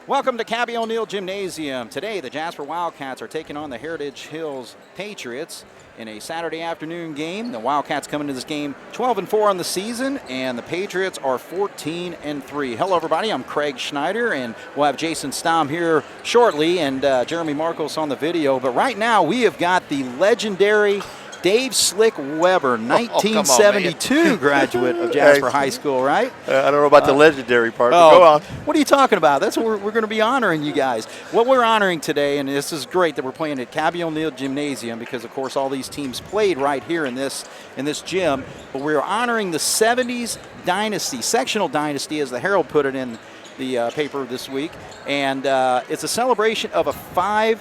Welcome to Cabby O'Neill Gymnasium. Today, the Jasper Wildcats are taking on the Heritage Hills Patriots in a Saturday afternoon game. The Wildcats come into this game 12-4 on the season, and the Patriots are 14-3. Hello, everybody. I'm Craig Schneider, and we'll have Jason Stamm here shortly, and Jeremy Marcos on the video. But right now, we have got the legendary Dave Slick Weber, 1972 graduate of Jasper High School, right? I don't know about the legendary part, but go on. What are you talking about? That's what we're going to be honoring you guys. What we're honoring today, and this is great that we're playing at Cabby O'Neill Gymnasium because, of course, all these teams played right here in this gym, but we're honoring the 70s dynasty, sectional dynasty, as the Herald put it in the paper this week, and it's a celebration of a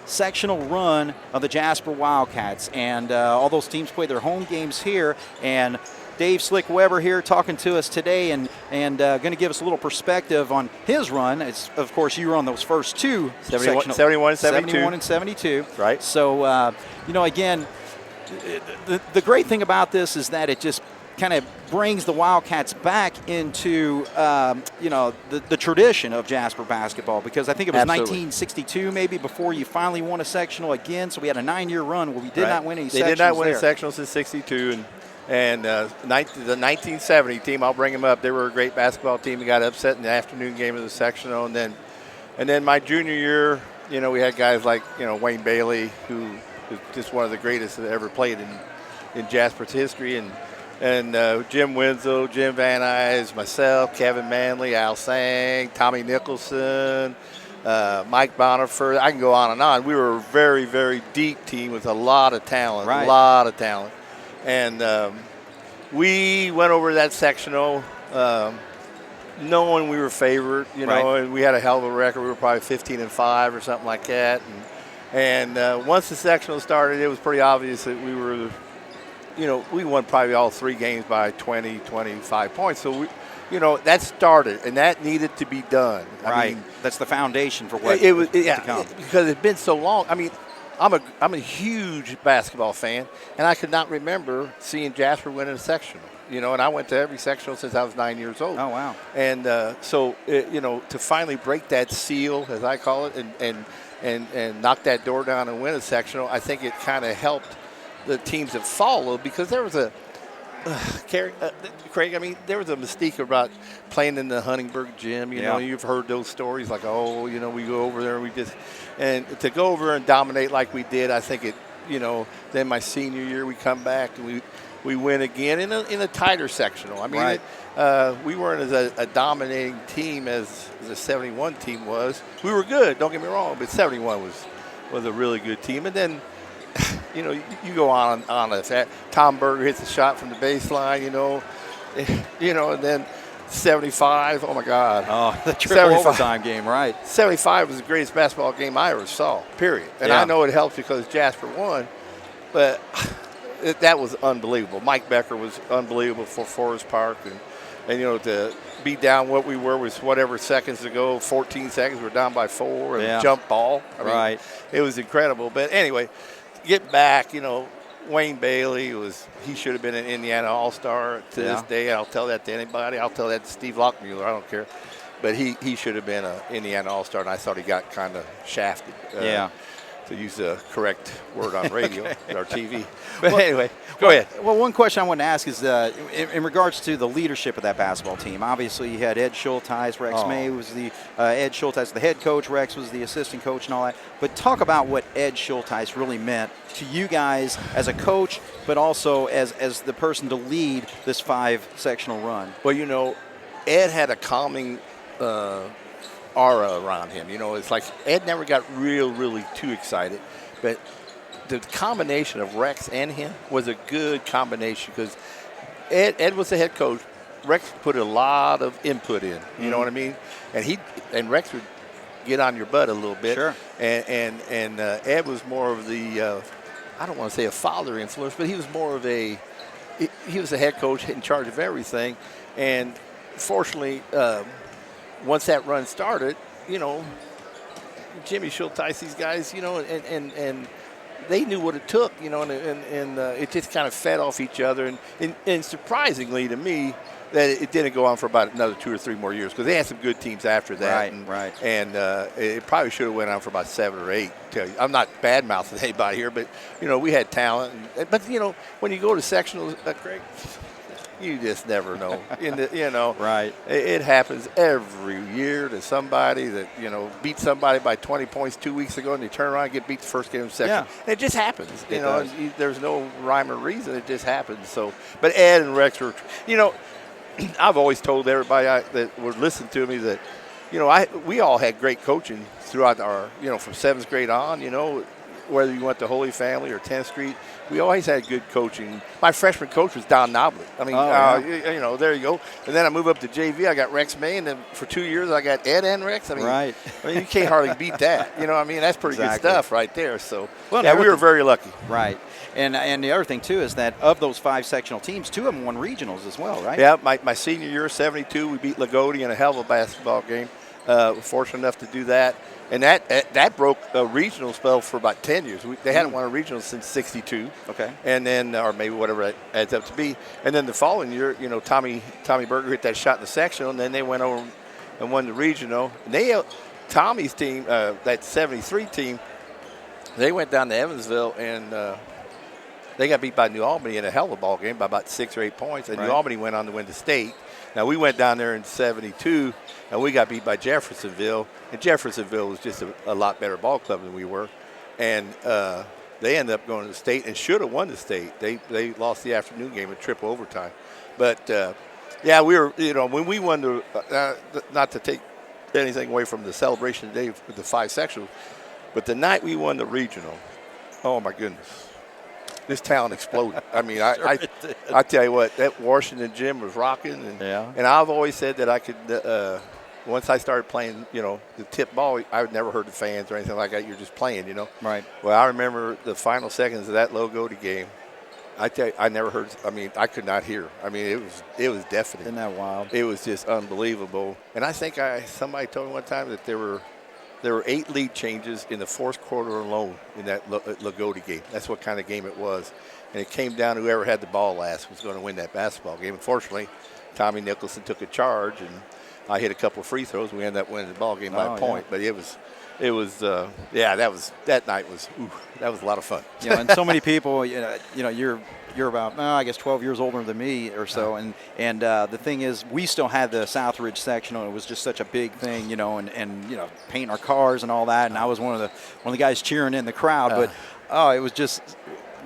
sectional run of the Jasper Wildcats, and all those teams play their home games here, and Dave Slick Weber here talking to us today and going to give us a little perspective on his run. It's, of course, you were on those first two 71 and 72. Right. So, again, the great thing about this is that it just kind of brings the Wildcats back into, the tradition of Jasper basketball, because I think it was 1962 maybe before you finally won a sectional again. So we had a 9-year run where we did not win any sectionals. They did not win a sectional since 62, and the 1970 team, I'll bring them up. They were a great basketball team. We got upset in the afternoon game of the sectional, and then my junior year, we had guys like Wayne Bailey, who was just one of the greatest that ever played in Jasper's history, and Jim Winslow, Jim Van Nuys, myself, Kevin Manley, Al Sang, Tommy Nicholson, Mike Bonifer. I can go on and on. We were a very, very deep team with a lot of talent, a lot of talent. And we went over that sectional knowing we were favored, and we had a hell of a record. We were probably 15-5 or something like that. And once the sectional started, it was pretty obvious that we were – we won probably all 3 games by 20, 25 points. So, that started, and that needed to be done. I mean, that's the foundation for what it was to come. Because it's been so long. I mean, I'm a huge basketball fan, and I could not remember seeing Jasper win in a sectional. And I went to every sectional since I was 9 years old. Oh, wow. And to finally break that seal, as I call it, and knock that door down and win a sectional, I think it kind of helped the teams that followed, because there was Craig, I mean, there was a mystique about playing in the Huntingburg gym. You've heard those stories like, we go over there and to go over and dominate like we did, I think it, then my senior year we come back and we win again in a tighter sectional. I mean, we weren't as a dominating team as the 71 team was. We were good, don't get me wrong, but 71 was a really good team. And then, you go on that. Tom Berger hits a shot from the baseline, and then 75, oh, my God. Oh, the triple overtime game, right. 75 was the greatest basketball game I ever saw, period. And I know it helps because Jasper won, but that was unbelievable. Mike Becker was unbelievable for Forest Park. And to be down what we were with whatever seconds ago, 14 seconds, we're down by 4, and jump ball. I mean, it was incredible. But anyway, get back, Wayne Bailey he should have been an Indiana All-Star to this day. I'll tell that to anybody. I'll tell that to Steve Lockmuller. I don't care. But he should have been an Indiana All-Star, and I thought he got kind of shafted. To use the correct word on radio or TV. But anyway, go ahead. Well, one question I want to ask is in regards to the leadership of that basketball team. Obviously, you had Ed Schulteis. Rex May was the Ed Schulteis, the head coach. Rex was the assistant coach and all that. But talk about what Ed Schulteis really meant to you guys as a coach, but also as the person to lead this 5-sectional run. Well, Ed had a calming aura around him. It's like Ed never got really too excited, but the combination of Rex and him was a good combination, because Ed was the head coach. Rex put a lot of input in, you know what I mean? And Rex would get on your butt a little bit. Sure. And Ed was more of the I don't want to say a father influence, but he was more of he was the head coach in charge of everything. And fortunately, once that run started, Jimmy Schulteis, these guys, and they knew what it took, and it just kind of fed off each other. And surprisingly to me, that it didn't go on for about another 2 or 3 more years because they had some good teams after that. Right. And it probably should have went on for about 7 or 8. Tell you, I'm not bad-mouthing anybody here, but, we had talent. But, when you go to sectionals, Craig, you just never know. Right. It happens every year to somebody that, beat somebody by 20 points 2 weeks ago, and they turn around and get beat the first game of the second. Yeah. It just happens. Does. There's no rhyme or reason. It just happens. So, but Ed and Rex were, I've always told everybody that would listen to me that, we all had great coaching throughout our, from 7th grade on, whether you went to Holy Family or 10th Street, we always had good coaching. My freshman coach was Don Nobley. I mean, there you go. And then I moved up to JV. I got Rex May, and then for 2 years I got Ed and Rex. Right. You can't hardly beat that. That's pretty good stuff right there. So, well, we were very lucky. Right. And the other thing, too, is that of those 5 sectional teams, 2 of them won regionals as well, right? Yeah, my senior year, 72, we beat Lagodi in a hell of a basketball game. Fortunate enough to do that. And that broke a regional spell for about 10 years. They hadn't won a regional since '62. Okay. And then, or maybe whatever it adds up to be. And then the following year, Tommy Berger hit that shot in the sectional, and then they went over and won the regional. And Tommy's team, that '73 team, they went down to Evansville and they got beat by New Albany in a hell of a ball game by about 6 or 8 points. And New Albany went on to win the state. Now, we went down there in '72, and we got beat by Jeffersonville. And Jeffersonville was just a lot better ball club than we were. And they ended up going to the state and should have won the state. They lost the afternoon game in triple overtime. But, we were, when we won not to take anything away from the celebration today with the 5 sectionals, but the night we won the regional, oh, my goodness. This town exploded. I mean, I tell you what, that Washington gym was rocking. And I've always said that I could, once I started playing, the tip ball, I would never heard the fans or anything like that. You're just playing, Right. Well, I remember the final seconds of that Lagodi game. I tell you, I never heard. I mean, I could not hear. I mean, it was deafening. Isn't that wild? It was just unbelievable. And I think somebody told me one time that there were 8 lead changes in the 4th quarter alone in that Lagodi game. That's what kind of game it was. And it came down to whoever had the ball last was going to win that basketball game. Unfortunately, Tommy Nicholson took a charge, and I hit a couple of free throws. We ended up winning the ball game by a point. But that night was that was a lot of fun. And so many people, you're about, I guess 12 years older than me or so, and the thing is, we still had the Southridge sectional. It was just such a big thing, and painting our cars and all that. And I was one of the guys cheering in the crowd. But it was just,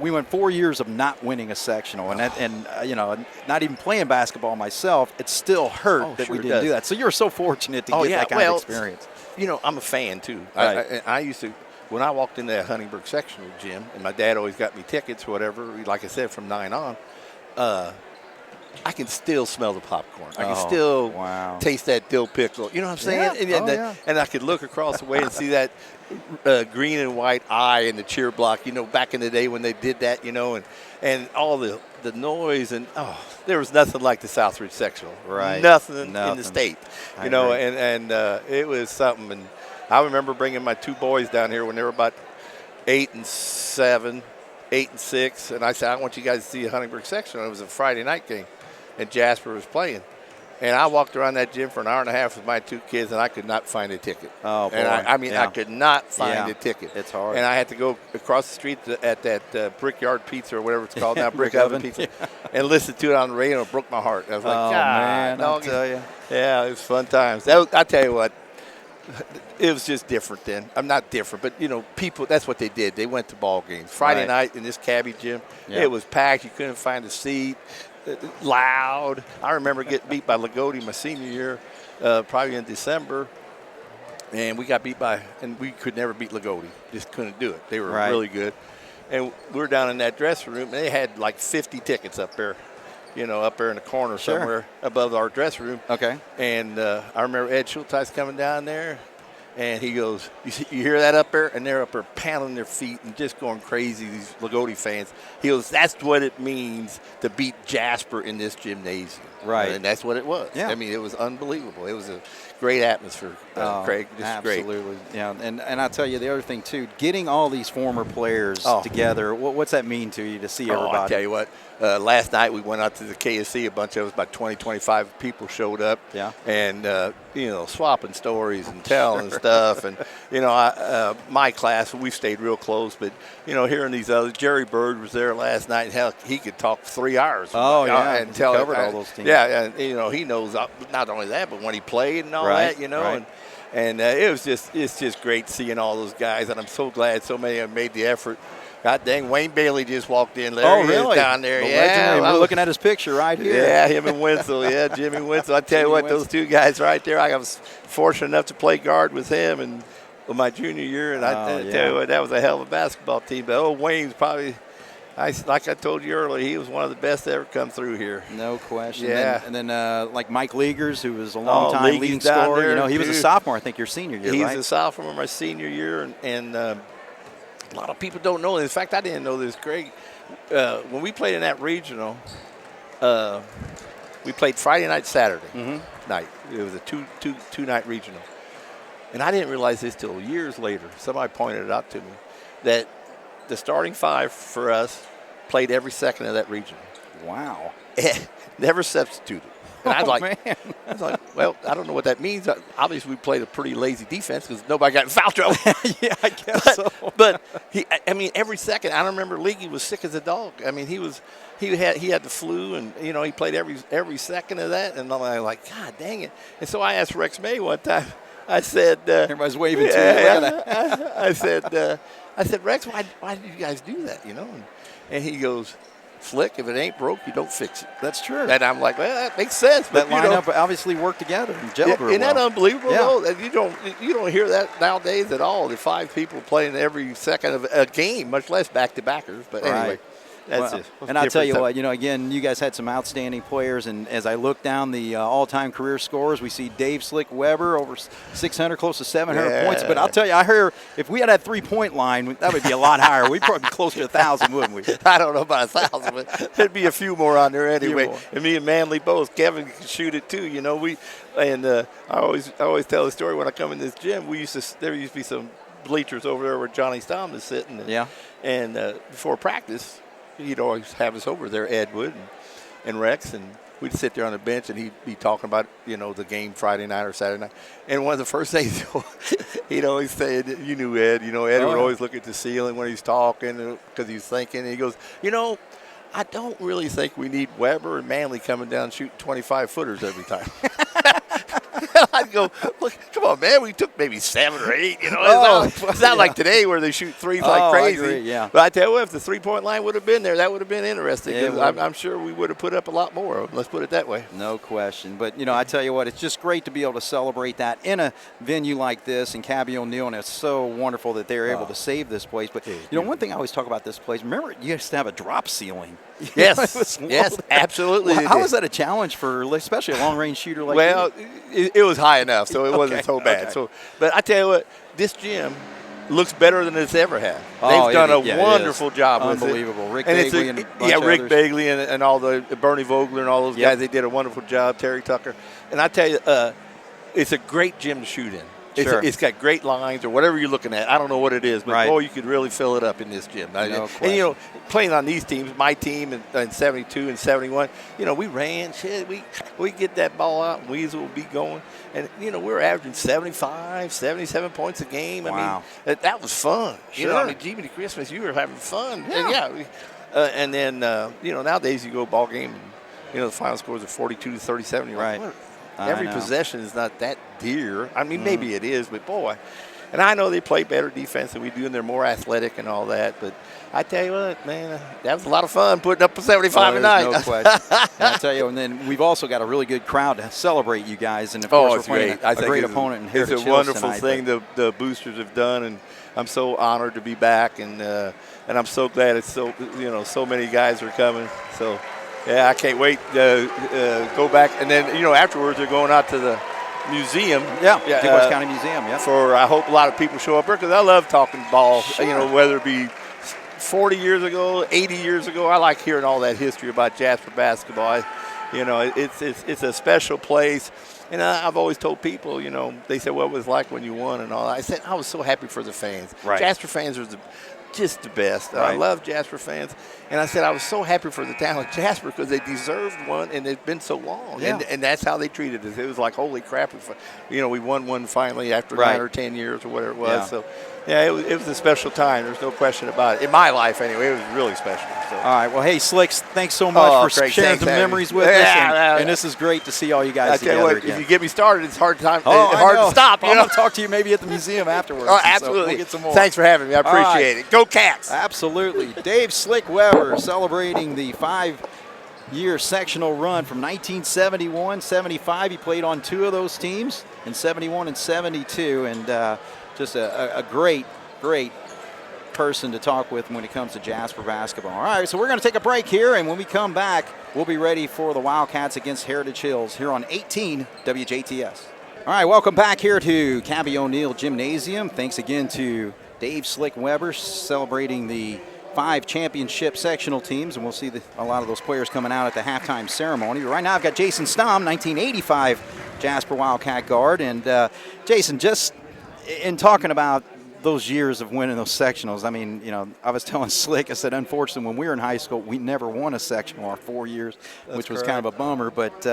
we went 4 years of not winning a sectional, and not even playing basketball myself. It still hurt that we didn't do that. So you're so fortunate to get that kind of experience. I'm a fan too. Right. I used to. When I walked into that Huntingburg sectional gym, and my dad always got me tickets or whatever, like I said, from 9 on, I can still smell the popcorn. I can still taste that dill pickle. You know what I'm saying? Yeah. And I could look across the way and see that green and white eye in the cheer block, back in the day when they did that, and all the noise. And, there was nothing like the Southridge sectional. Right. Nothing in the state, and it was something. And I remember bringing my 2 boys down here when they were about 8 and 7, 8 and 6, and I said, I want you guys to see a Huntingburg section. It was a Friday night game, and Jasper was playing. And I walked around that gym for an hour and a half with my 2 kids, and I could not find a ticket. Oh, boy. And I could not find a ticket. It's hard. And I had to go across the street at that Brickyard Pizza or whatever it's called now, Brick Oven Pizza, and listen to it on the radio, and it broke my heart. I was like, man, I'll tell you. Yeah, it was fun times. I tell you what. It was just different then. I'm not different, but, people, that's what they did. They went to ball games. Friday night in this cabbie gym, it was packed. You couldn't find a seat. Loud. I remember getting beat by Lagodi my senior year, probably in December. And we got beat and we could never beat Lagodi. Just couldn't do it. They were really good. And we were down in that dressing room, and they had like 50 tickets up there. Up there in the corner somewhere above our dressing room. Okay. And I remember Ed Schulteis coming down there, and he goes, you hear that up there? And they're up there pounding their feet and just going crazy, these Lagodi fans. He goes, that's what it means to beat Jasper in this gymnasium. Right. And that's what it was. Yeah. I mean, it was unbelievable. It was a great atmosphere, Craig. Just absolutely. Great. Yeah, and I tell you the other thing too, getting all these former players together. What's that mean to you to see everybody? I tell you what. Last night we went out to the KSC. A bunch of us, about 20, 25 people showed up. Yeah. And swapping stories and telling stuff. And my class, we stayed real close. But hearing these others, Jerry Bird was there last night. Hell, he could talk 3 hours. Oh yeah, and tell covered all those teams. Yeah, and he knows not only that, but when he played and all that. Right. And it's just great seeing all those guys. And I'm so glad so many have made the effort. God dang, Wayne Bailey just walked in. There he is down there. We're looking at his picture right here. Yeah, him and Winslow. Yeah, Jimmy Winslow. I tell you what, those two guys right there, I was fortunate enough to play guard with him and my junior year. And I tell you what, that was a hell of a basketball team. But Wayne's probably, like I told you earlier, he was one of the best that ever come through here. No question. Yeah. And then like Mike Leaguers, who was a long-time leading down scorer. there, He was a sophomore, I think, your senior year, He's right? a sophomore my senior year, and a lot of people don't know. In fact, I didn't know this, Greg. When we played in that regional, we played Friday night, Saturday night. It was a two-night regional. And I didn't realize this till years later. Somebody pointed it out to me, that the starting five for us played every second of that regional. Wow. Never substituted. And I was like, well, I don't know what that means. Obviously, we played a pretty lazy defense because nobody got in foul trouble. Yeah, I guess so. But every second. I remember Leaguey was sick as a dog. I mean, he had the flu, and he played every second of that. And I'm like, God dang it! And so I asked Rex May one time. I said, everybody's waving to you. I said, Rex, why did you guys do that? And he goes, Flick, if it ain't broke, you don't fix it. That's true. And I'm like, well, that makes sense. That lineup obviously worked together and gelled real Isn't that well. unbelievable, Yeah. though? You don't hear that nowadays at all. The 5 people playing every second of a game, much less back-to-backers. But anyway, that's it. And I'll tell you what, again, you guys had some outstanding players. And as I look down the all-time career scores, we see Dave Slick Weber over 600, close to 700 points. But I'll tell you, I heard if we had that three-point line, that would be a lot higher. We'd probably be close to 1,000, wouldn't we? I don't know about 1,000, but there'd be a few more on there anyway. And me and Manley both. Kevin could shoot it too. I always tell the story when I come in this gym. There used to be some bleachers over there where Johnny Stom is sitting. And before practice, he'd always have us over there, Ed Wood and Rex, and we'd sit there on the bench, and he'd be talking about, the game Friday night or Saturday night. And one of the first things he'd always say, you knew Ed, Ed would always look at the ceiling when he's talking because he's thinking. And he goes, I don't really think we need Weber and Manley coming down shooting 25-footers every time. I'd go, look, come on, man. We took maybe 7 or 8. It's not like today where they shoot threes like crazy. I agree, yeah. But I tell you what, if the three-point line would have been there, that would have been interesting. Yeah, I'm sure we would have put up a lot more. Let's put it that way. No question. But, I tell you what, it's just great to be able to celebrate that in a venue like this in Cabby O'Neill, and it's so wonderful that they're able to save this place. But, one thing I always talk about this place, remember, you used to have a drop ceiling. Yes, absolutely. Well, how was that a challenge for, especially a long-range shooter like you? Well, it was high enough, so it wasn't so bad. Okay. So, but I tell you what, this gym looks better than it's ever had. They've done a wonderful job with it. Unbelievable. Rick Bagley and a bunch of Rick others. Bagley and all the Bernie Vogler and all those guys. They did a wonderful job. Terry Tucker, and I tell you, it's a great gym to shoot in. It's got great lines or whatever you're looking at. I don't know what it is, but boy, you could really fill it up in this gym. And playing on these teams, my team in 72 and 71, we ran shit. We get that ball out, and Weasel would be going. And, we were averaging 75, 77 points a game. Wow. I mean, that was fun. Sure. Jiminy Christmas, you were having fun. Yeah. And then, nowadays you go ball game, and, the final scores are 42 to 37. You're like, what? Every possession is not that dear. I mean, maybe it is, but boy. And I know they play better defense than we do, and they're more athletic and all that. But I tell you what, man, that was a lot of fun putting up a 75 a night. No question. And I tell you, and then we've also got a really good crowd to celebrate you guys. And, of course, we're playing a great opponent in Heritage Hills tonight. It's a wonderful thing the boosters have done, and I'm so honored to be back, and I'm so glad it's so many guys are coming. So. Yeah, I can't wait to go back. And then, afterwards they're going out to the museum. DuBois County Museum, I hope a lot of people show up there because I love talking ball, sure. Whether it be 40 years ago, 80 years ago. I like hearing all that history about Jasper basketball. It's a special place. And I've always told people, you know, they said, what it was like when you won and all that. I said, I was so happy for the fans. Right. Jasper fans are just the best. I love Jasper fans. And I said I was so happy for the town of Jasper because they deserved one, and it's been so long. Yeah. And that's how they treated us. It was like, holy crap, we won one finally after 9 or 10 years or whatever it was. Yeah. So, yeah, it was a special time. There's no question about it. In my life, anyway, it was really special. So. All right. Well, hey, Slicks, thanks so much for sharing some memories with us. And this is great to see all you guys together again. If you get me started, it's hard to stop. I'm going to talk to you maybe at the museum afterwards. Oh, absolutely. So we'll get some more. Thanks for having me. I appreciate it. Go Cats. Absolutely. Dave Slick Weber celebrating the 5-year sectional run from 1971-75. He played on 2 of those teams in 71 and 72, and just a great person to talk with when it comes to Jasper basketball. All right, so we're going to take a break here, and when we come back, we'll be ready for the Wildcats against Heritage Hills here on 18 WJTS. All right, welcome back here to Cabby O'Neill Gymnasium. Thanks again to Dave Slick Weber celebrating the 5 championship sectional teams, and we'll see a lot of those players coming out at the halftime ceremony. But right now I've got Jason Stom, 1985 Jasper Wildcat guard. And Jason, just in talking about those years of winning those sectionals, I mean, you know, I was telling Slick, I said, unfortunately, when we were in high school, we never won a sectional our 4 years, which was kind of a bummer. But,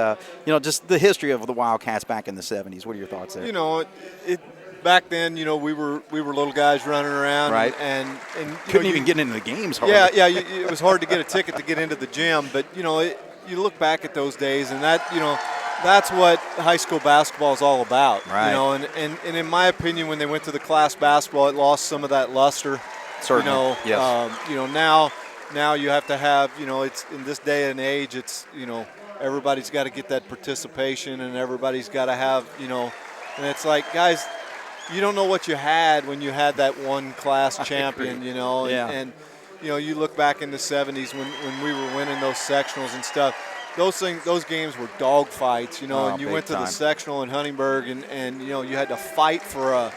you know, just the history of the Wildcats back in the 70s. What are your thoughts there? You know, back then, you know, we were little guys running around, right? And couldn't even get into the games. Hardly. Yeah, it was hard to get a ticket to get into the gym. But you know, you look back at those days, and that's what high school basketball is all about. Right. You know, and in my opinion, when they went to the class basketball, it lost some of that luster. Certainly. You know, yes. You know, now you have to have, you know, it's in this day and age, it's, you know, everybody's got to get that participation, and everybody's got to have, you know, and it's like, guys, you don't know what you had when you had that one class champion, you know, and you know, you look back in the 70s when we were winning those sectionals and stuff. Those games were dog fights, you know, and you went to the sectional in Huntingburg, and you know, you had to fight for a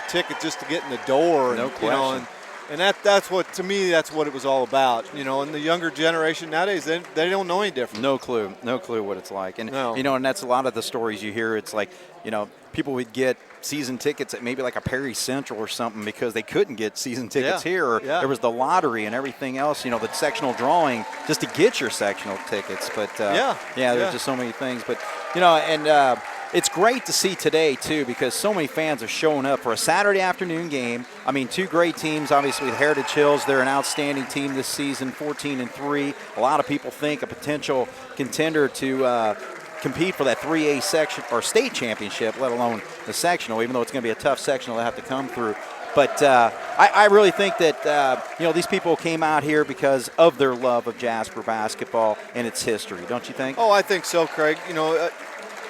ticket just to get in the door. No and, question. You know, and that's what, to me, that's what it was all about, you know. And the younger generation nowadays, they don't know any different. No clue what it's like. And no. You know, and that's a lot of the stories you hear. It's like, you know, people would get season tickets at maybe like a Perry Central or something because they couldn't get season tickets here. Or there was the lottery and everything else, you know, the sectional drawing just to get your sectional tickets. But there's just so many things. But, you know, and it's great to see today, too, because so many fans are showing up for a Saturday afternoon game. I mean, 2 great teams, obviously, the Heritage Hills. They're an outstanding team this season, 14-3. A lot of people think a potential contender to compete for that 3A section or state championship, let alone the sectional, even though it's going to be a tough sectional to have to come through. But I really think that, you know, these people came out here because of their love of Jasper basketball and its history, don't you think? Oh, I think so, Craig. You know,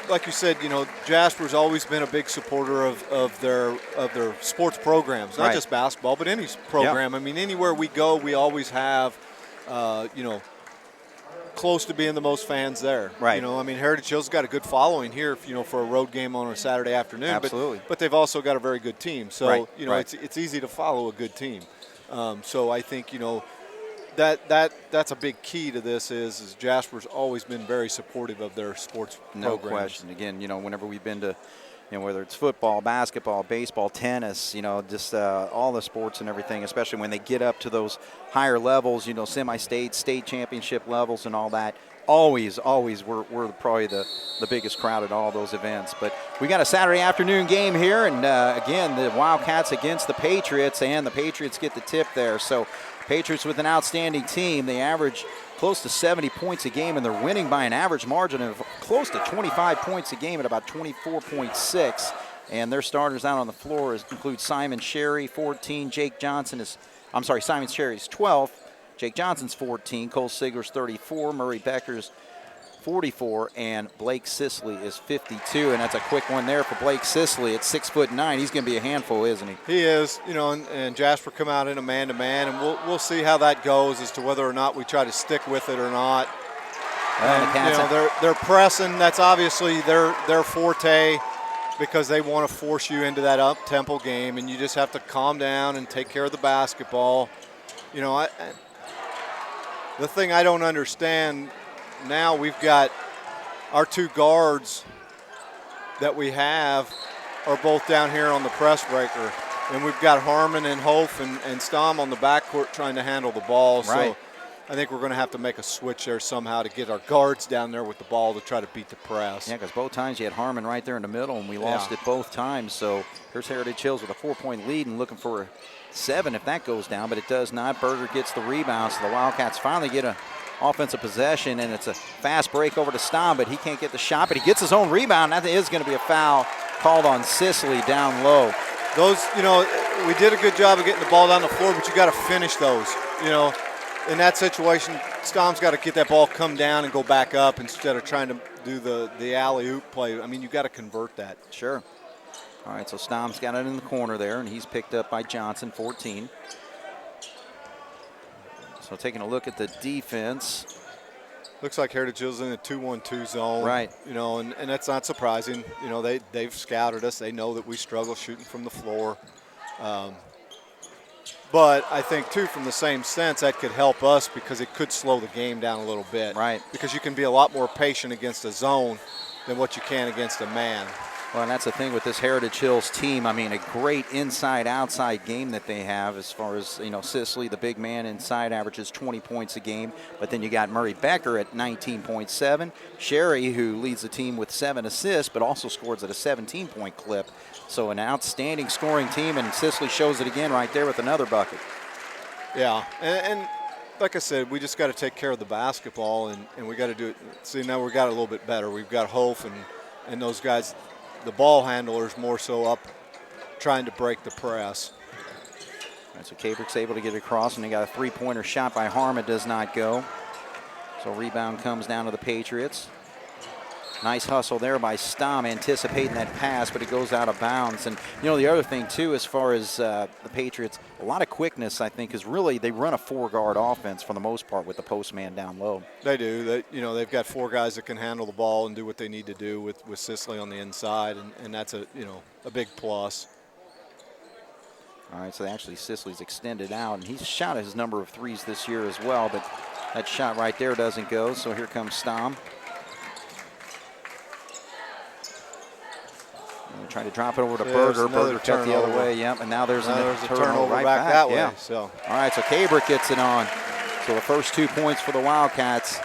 like you said, you know, Jasper's always been a big supporter of their sports programs, not just basketball, but any program. Yep. I mean, anywhere we go, we always have, you know, close to being the most fans there. Right. You know, I mean, Heritage Hills got a good following here, you know, for a road game on a Saturday afternoon. Absolutely. But they've also got a very good team. So, you know, right. it's easy to follow a good team. So I think, you know, that's a big key to this is Jasper's always been very supportive of their sports programs. No question. Again, you know, whenever we've been to, you know, whether it's football, basketball, baseball, tennis, you know, just all the sports and everything, especially when they get up to those higher levels, you know, semi-state, state championship levels and all that, always we're probably the biggest crowd at all those events. But we got a Saturday afternoon game here, and again, the Wildcats against the Patriots, and the Patriots get the tip there. So Patriots with an outstanding team. They average close to 70 points a game, and they're winning by an average margin of close to 25 points a game at about 24.6. And their starters out on the floor include Simon Sherry, 14. Simon Sherry's 12. Jake Johnson's 14. Cole Sigler's 34. Murray Becker's 44, and Blake Sisley is 52, and that's a quick one there for Blake Sisley at 6'9". He's going to be a handful, isn't he? He is, you know, and Jasper come out in a man-to-man, and we'll see how that goes as to whether or not we try to stick with it or not. And, you know, they're pressing. That's obviously their forte because they want to force you into that up-tempo game, and you just have to calm down and take care of the basketball. You know, the thing I don't understand. Now we've got our 2 guards that we have are both down here on the press breaker. And we've got Harmon and Hof and Stom on the backcourt trying to handle the ball. Right. So I think we're going to have to make a switch there somehow to get our guards down there with the ball to try to beat the press. Yeah, because both times you had Harmon right there in the middle, and we lost it both times. So here's Heritage Hills with a 4-point lead and looking for a 7 if that goes down, but it does not. Berger gets the rebound, so the Wildcats finally get an offensive possession, and it's a fast break over to Stom, but he can't get the shot, but he gets his own rebound. That is going to be a foul called on Sicily down low. Those, we did a good job of getting the ball down the floor, but you got to finish those, In that situation, Stom's got to get that ball come down and go back up instead of trying to do the alley-oop play. I mean, you got to convert that. Sure. All right, so Stom's got it in the corner there, and he's picked up by Johnson, 14. So taking a look at the defense. Looks like Heritage Hills in a 2-1-2 zone. Right. And that's not surprising. They've scouted us. They know that we struggle shooting from the floor. But I think, too, from the same sense, that could help us because it could slow the game down a little bit. Right. Because you can be a lot more patient against a zone than what you can against a man. Well, and that's the thing with this Heritage Hills team. I mean, a great inside-outside game that they have as far as, Sicily, the big man inside, averages 20 points a game. But then you got Murray Becker at 19.7. Sherry, who leads the team with 7 assists, but also scores at a 17-point clip. So an outstanding scoring team, and Sicily shows it again right there with another bucket. Yeah, and like I said, we just got to take care of the basketball, and we got to do it. See, now we got a little bit better. We've got Hof and those guys, the ball handlers more so up trying to break the press. All right, so Cabrick's able to get it across, and they got a three-pointer shot by Harmon, does not go. So rebound comes down to the Patriots. Nice hustle there by Stom, anticipating that pass, but it goes out of bounds. And, the other thing, too, as far as the Patriots, a lot of quickness, I think, is really they run a four-guard offense for the most part with the post man down low. They do. They've got 4 guys that can handle the ball and do what they need to do with Sicily on the inside, and that's a big plus. All right, so actually Sicily's extended out, and he's shot his number of threes this year as well, but that shot right there doesn't go, so here comes Stom. Trying to drop it over to Berger. Berger cut the other way. Yep, and now there's a turnover right back that way. So. All right, so Cabrick gets it on. So the first 2 points for the Wildcats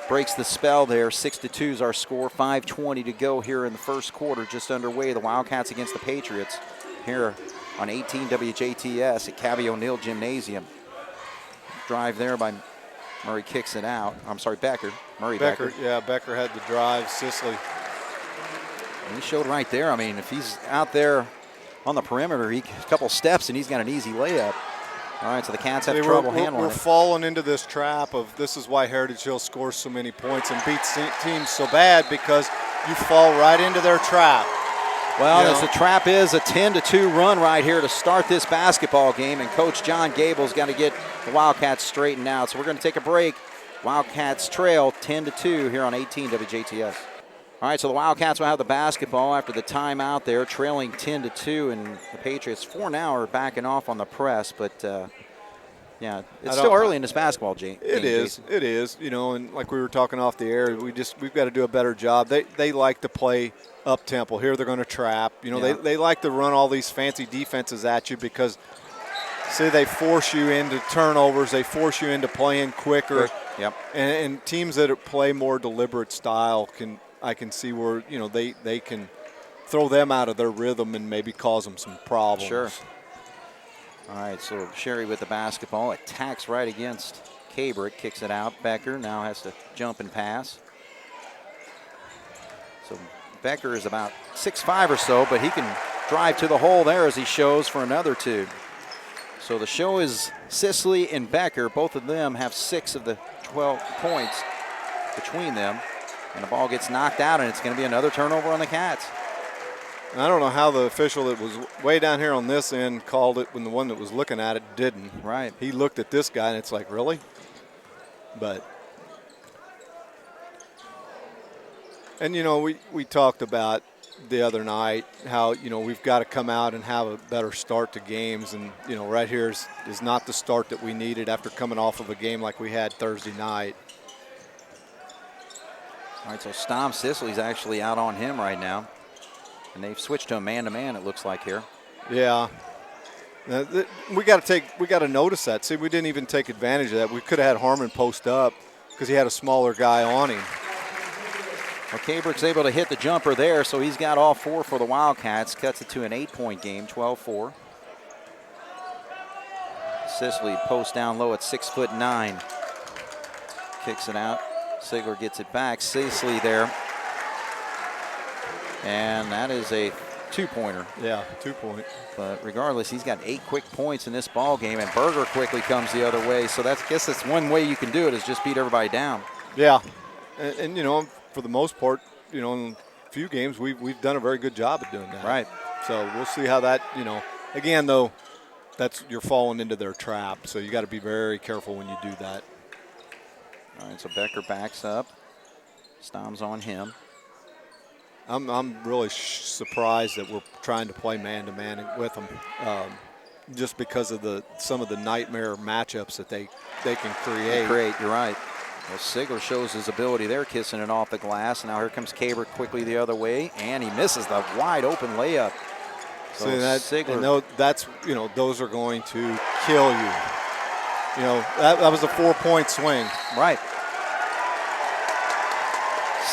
breaks the spell there. 6-2 is our score. 5:20 to go here in the first quarter, just underway. The Wildcats against the Patriots here on 18 WJTS at Cabby O'Neill Gymnasium. Drive there by Murray, kicks it out. I'm sorry, Becker. Murray Becker. Yeah, Becker had the drive. Sicily. And he showed right there. I mean, if he's out there on the perimeter, a couple steps and he's got an easy layup. All right, so the Cats have trouble handling it. We're falling into this trap of this is why Heritage Hill scores so many points and beats teams so bad, because you fall right into their trap. Well, the trap is a 10-2 run right here to start this basketball game, and Coach John Gable's got to get the Wildcats straightened out. So we're going to take a break. Wildcats trail 10-2 here on 18 WJTS. All right, so the Wildcats will have the basketball after the timeout there, trailing 10-2, and the Patriots for now are backing off on the press. But, it's still early in this basketball game. It is, and like we were talking off the air, we've got to do a better job. They like to play up-tempo. Here they're going to trap. They like to run all these fancy defenses at you because, see, they force you into turnovers. They force you into playing quicker. Yep. And teams that play more deliberate style I can see where, they can throw them out of their rhythm and maybe cause them some problems. Sure. All right, so Sherry with the basketball. Attacks right against Cabrick, kicks it out. Becker now has to jump and pass. So Becker is about 6'5" or so, but he can drive to the hole there as he shows for another 2. So the show is Sicily and Becker. Both of them have 6 of the 12 points between them. And the ball gets knocked out, and it's going to be another turnover on the Cats. And I don't know how the official that was way down here on this end called it when the one that was looking at it didn't. Right. He looked at this guy, and it's like, really? But, and, we talked about the other night how, we've got to come out and have a better start to games. And, right here is not the start that we needed after coming off of a game like we had Thursday night. All right, so Stom Sicily's actually out on him right now. And they've switched to a man-to-man, it looks like here. Yeah. We got to notice that. See, we didn't even take advantage of that. We could have had Harmon post up because he had a smaller guy on him. Well, Cabrick's able to hit the jumper there, so he's got all 4 for the Wildcats. Cuts it to an 8-point game, 12-4. Sicily posts down low at 6'9". Kicks it out. Sigler gets it back. Sicily there. And that is a 2-pointer. Yeah, 2-point. But regardless, he's got 8 quick points in this ball game, and Berger quickly comes the other way. So I guess that's one way you can do it, is just beat everybody down. Yeah, and you know, for the most part, you know, in a few games we've done a very good job at doing that. Right. So we'll see how that, you know, again though, you're falling into their trap. So you got to be very careful when you do that. All right, so Becker backs up. Stom's on him. I'm really surprised that we're trying to play man-to-man with them, just because of some of the nightmare matchups that they can create. You're right. Well, Sigler shows his ability there, kissing it off the glass. Now here comes Cabrick quickly the other way, and he misses the wide open layup. So Sigler, that's, you know, those are going to kill you. You know, that was a 4-point swing. Right.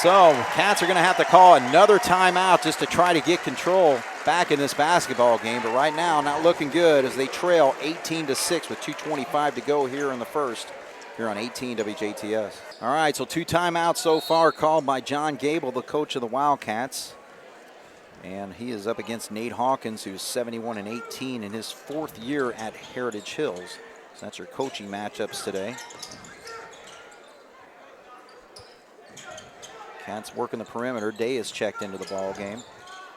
So Cats are going to have to call another timeout just to try to get control back in this basketball game. But right now, not looking good as they trail 18-6 with 2:25 to go here in the first, here on 18 WJTS. All right, so 2 timeouts so far called by John Gable, the coach of the Wildcats. And he is up against Nate Hawkins, who's 71-18 in his 4th year at Heritage Hills. So that's your coaching matchups today. Cats working the perimeter. Day is checked into the ball game.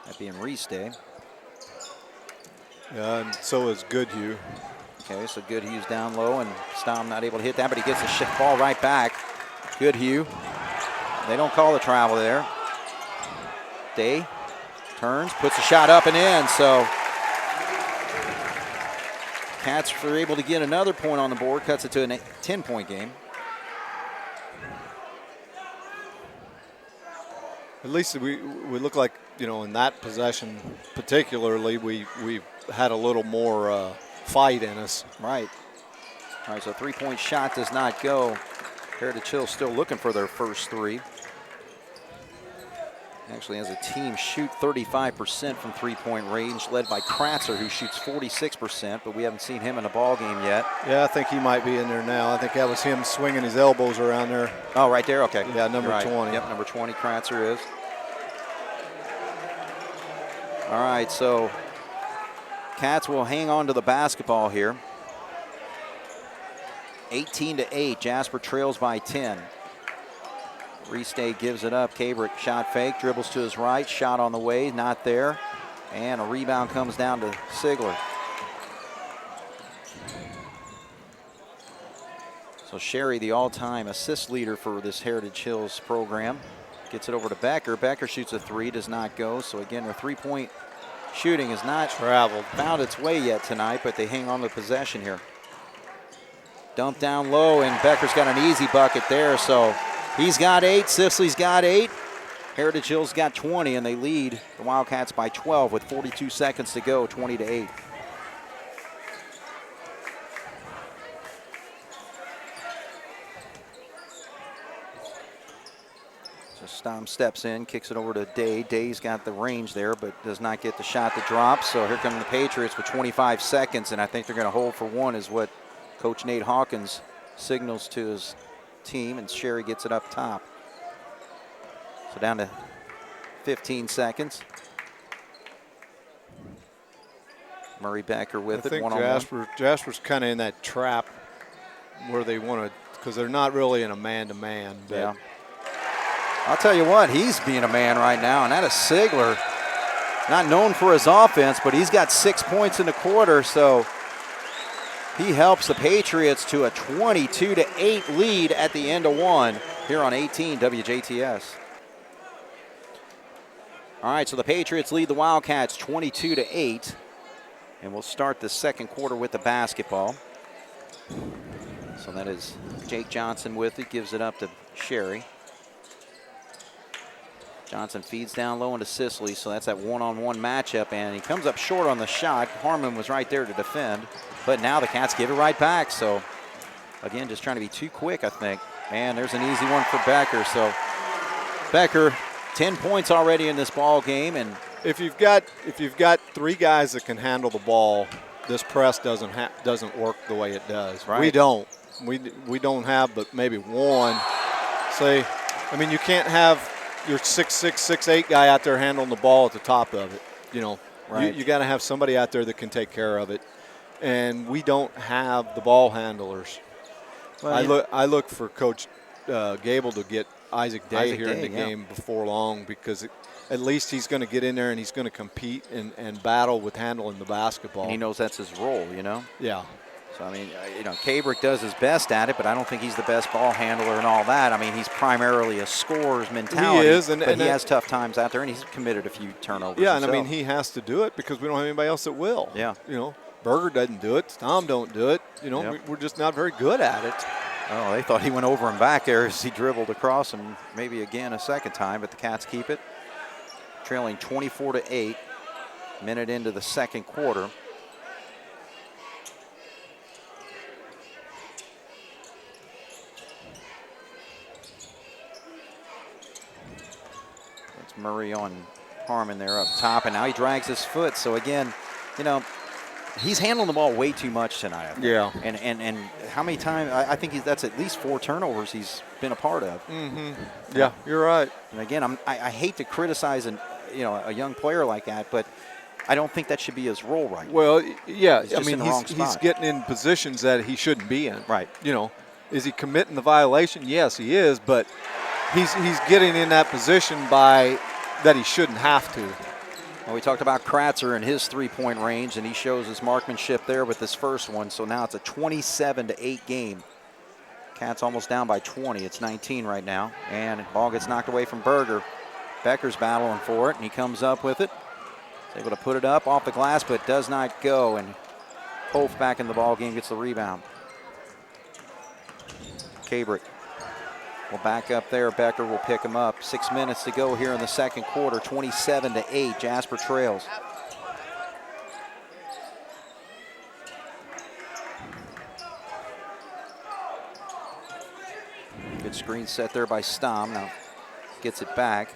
That being Reese Day. Yeah, and so is Goodhue. Okay, so Goodhue's down low, and Stom not able to hit that, but he gets the ball right back. Goodhue. They don't call the travel there. Day turns, puts a shot up and in. So Cats are able to get another point on the board, cuts it to a 10-point game. At least we look like, you know, in that possession particularly, we had a little more fight in us. Right. All right, so 3-point shot does not go. Heritage Hills still looking for their first 3. Actually, as a team, shoot 35% from 3-point range, led by Kratzer, who shoots 46%, but we haven't seen him in a ball game yet. Yeah, I think he might be in there now. I think that was him swinging his elbows around there. Oh, right there, okay. Yeah, number 20. Yep, number 20, Kratzer is. All right, so Cats will hang on to the basketball here. 18-8, Jasper trails by 10. Reese Day gives it up. Cabrick shot fake, dribbles to his right, shot on the way, not there. And a rebound comes down to Sigler. So Sherry, the all-time assist leader for this Heritage Hills program, gets it over to Becker. Becker shoots a 3, does not go. So again, their 3-point shooting has not found its way yet tonight, but they hang on to possession here. Dump down low, and Becker's got an easy bucket there. So he's got 8, Sicily's got 8. Heritage Hills got 20, and they lead the Wildcats by 12 with 42 seconds to go, 20-8. So Stom steps in, kicks it over to Day. Day's got the range there, but does not get the shot to drop. So here come the Patriots with 25 seconds, and I think they're going to hold for one is what Coach Nate Hawkins signals to his team, and Sherry gets it up top. So down to 15 seconds. Murray Becker with it, one-on-one. Jasper's kind of in that trap where they want to, because they're not really in a man-to-man. Yeah. I'll tell you what, he's being a man right now, and that is Sigler. Not known for his offense, but he's got 6 points in the quarter, so he helps the Patriots to a 22-8 lead at the end of one here on 18 WJTS. All right, so the Patriots lead the Wildcats 22-8, and we'll start the second quarter with the basketball. So that is Jake Johnson with it, gives it up to Sherry. Johnson feeds down low into Sicily, so that's that one-on-one matchup, and he comes up short on the shot. Harmon was right there to defend, but now the Cats give it right back. So, again, just trying to be too quick, I think. And there's an easy one for Becker. So, Becker, 10 points already in this ball game, and if you've got 3 guys that can handle the ball, this press doesn't work the way it does. Right. We don't. We don't have but maybe one. Say, I mean, you can't have your 6'6", 6'8" guy out there handling the ball at the top of it. You know, right. You got to have somebody out there that can take care of it, and we don't have the ball handlers. Well, I look for Coach Gable to get Isaac Day in the game before long, because at least he's going to get in there and he's going to compete and battle with handling the basketball. And he knows that's his role, you know? Yeah. So, I mean, Cabrick does his best at it, but I don't think he's the best ball handler and all that. I mean, he's primarily a scorer's mentality. He is, but he has tough times out there, and he's committed a few turnovers Yeah, himself. and I mean, he has to do it because we don't have anybody else that will. Yeah. You know, Berger doesn't do it. Tom don't do it. You know, yep. we're just not very good at it. Oh, they thought he went over and back there as he dribbled across, and maybe again a second time, but the Cats keep it. Trailing 24-8, minute into the second quarter. That's Murray on Harmon there up top, and now he drags his foot. So again, he's handling the ball way too much tonight. I think. Yeah. And how many times? I think that's at least 4 turnovers he's been a part of. Mm-hmm. Yeah, you're right. And again, I hate to criticize a young player like that, but I don't think that should be his role right now. Well, yeah, I mean, he's getting in positions that he shouldn't be in. Right. Is he committing the violation? Yes, he is, but he's getting in that position by that he shouldn't have to. Well, we talked about Kratzer and his three-point range, and he shows his marksmanship there with this first one. So now it's a 27-8 game. Cats almost down by 20. It's 19 right now, and the ball gets knocked away from Berger. Becker's battling for it, and he comes up with it. He's able to put it up off the glass, but does not go. And Hof back in the ball game gets the rebound. Cabrick will back up there. Becker will pick him up. 6 minutes to go here in the second quarter. 27-8. Jasper trails. Good screen set there by Stom. Now gets it back.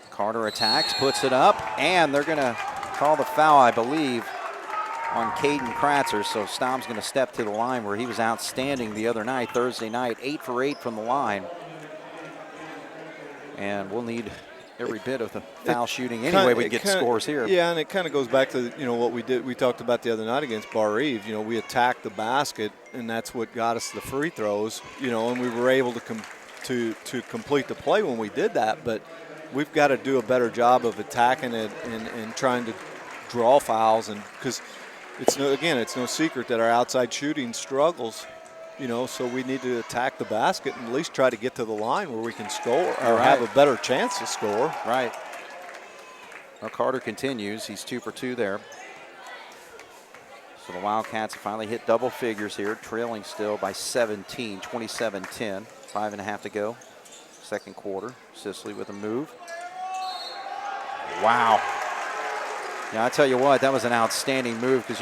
Carter attacks, puts it up, and they're going to call the foul, I believe, on Caden Kratzer. So Stom's going to step to the line where he was outstanding the other night, Thursday night, 8 for 8 from the line. And we'll need every bit of the foul shooting anyway. We get scores here. Yeah, and it kind of goes back to what we did. We talked about the other night against Bar Eve. We attacked the basket, and that's what got us the free throws. And we were able to complete the play when we did that. But we've got to do a better job of attacking it and trying to draw fouls, and because it's no secret that our outside shooting struggles. So we need to attack the basket and at least try to get to the line where we can score or have a better chance to score. Right. Well, Carter continues. He's 2 for 2 there. So the Wildcats finally hit double figures here, trailing still by 17, 27-10. 5.5 to go. Second quarter. Sicily with a move. Wow. Yeah, I tell you what, that was an outstanding move because,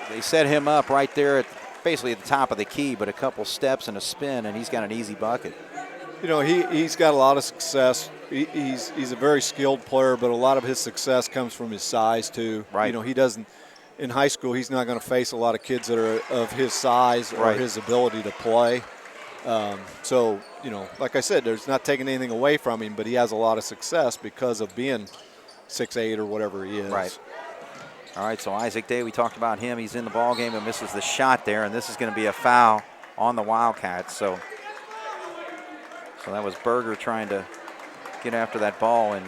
they set him up right there basically at the top of the key, but a couple steps and a spin, and he's got an easy bucket. He's got a lot of success. He's a very skilled player, but a lot of his success comes from his size too. Right. He doesn't – in high school, he's not going to face a lot of kids that are of his size or his ability to play. So, like I said, there's not taking anything away from him, but he has a lot of success because of being 6'8" or whatever he is. Right. All right, so Isaac Day, we talked about him. He's in the ball game and misses the shot there, and this is going to be a foul on the Wildcats. So that was Berger trying to get after that ball and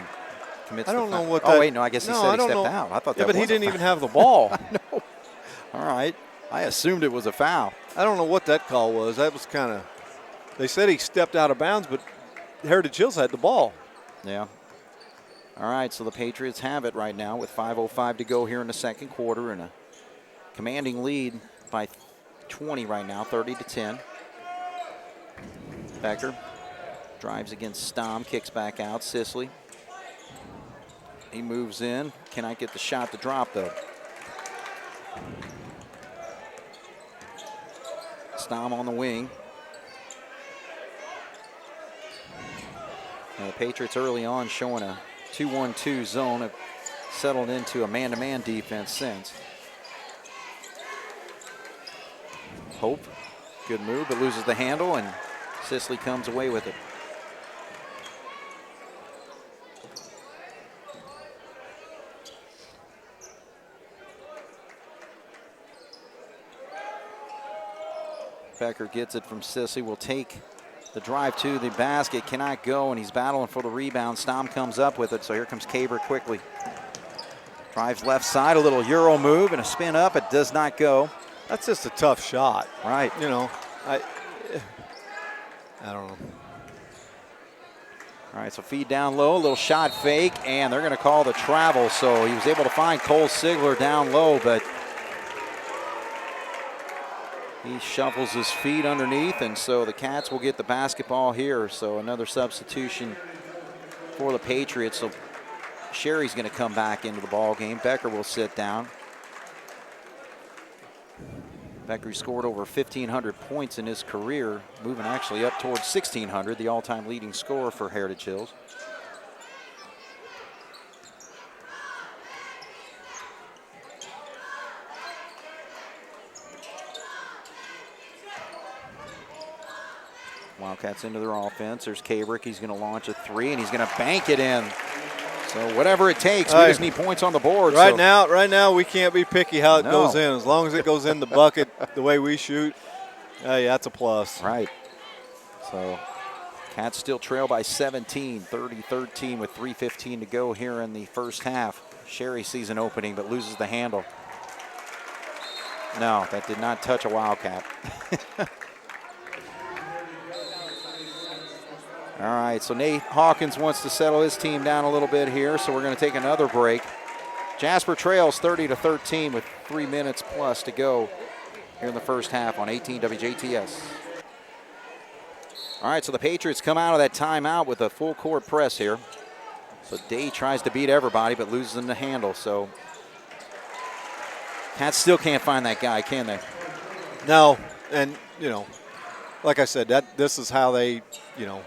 commits. I don't know what. Oh wait, no, I guess he said he stepped out. I thought that. Yeah, but was he didn't a even have the ball. No. All right, I assumed it was a foul. I don't know what that call was. That was kind of. They said he stepped out of bounds, but Heritage Hills had the ball. Yeah. All right, so the Patriots have it right now with 5:05 to go here in the second quarter, and a commanding lead by 20 right now, 30-10. Becker Drives against Stom, kicks back out. Sisley. He moves in. Cannot get the shot to drop, though. Stom on the wing. Now the Patriots early on showing a 2-1-2 zone, have settled into a man-to-man defense since. Hope, good move, but loses the handle, and Sisley comes away with it. Becker gets it from Sisley, will take the drive to the basket, cannot go, and he's battling for the rebound. Stom comes up with it, so here comes Caber quickly. Drives left side, a little Euro move and a spin up, it does not go. That's just a tough shot. Right. You know, I don't know. All right, so feed down low, a little shot fake, and they're going to call the travel, so he was able to find Cole Sigler down low, but he shuffles his feet underneath, and so the Cats will get the basketball here. So another substitution for the Patriots. So Sherry's going to come back into the ball game. Becker will sit down. Becker scored over 1,500 points in his career, moving actually up towards 1,600, the all-time leading scorer for Heritage Hills. Wildcats into their offense. There's Kabrick. He's going to launch a three, and he's going to bank it in. So whatever it takes, we just need points on the board. Right now, we can't be picky how it goes in. As long as it goes in the bucket the way we shoot, hey, that's a plus. Right. So Cats still trail by 17, 30-13 with 3:15 to go here in the first half. Sherry sees an opening but loses the handle. No, that did not touch a Wildcat. All right, so Nate Hawkins wants to settle his team down a little bit here, so we're going to take another break. Jasper trails 30-13 with 3 minutes plus to go here in the first half on 18 WJTS. All right, so the Patriots come out of that timeout with a full court press here. So Day tries to beat everybody but loses in the handle, so Cats still can't find that guy, can they? No, and, you know, like I said, this is how they, you know,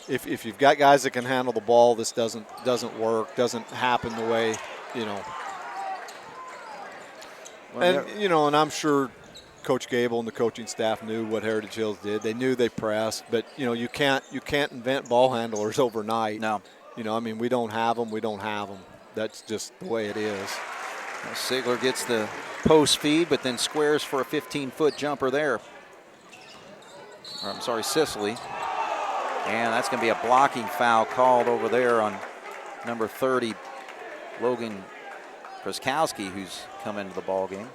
if you've got guys that can handle the ball, this doesn't work, doesn't happen the way, you know. Well, and, you know, and I'm sure Coach Gable and the coaching staff knew what Heritage Hills did. They knew they pressed, but, you know, you can't invent ball handlers overnight. No. You know, I mean, we don't have them. That's just the way it is. Well, Sigler gets the post feed, but then squares for a 15-foot jumper there. Or, I'm sorry, Sisley. And that's going to be a blocking foul called over there on number 30, Logan Kraskowski, who's come into the ball game.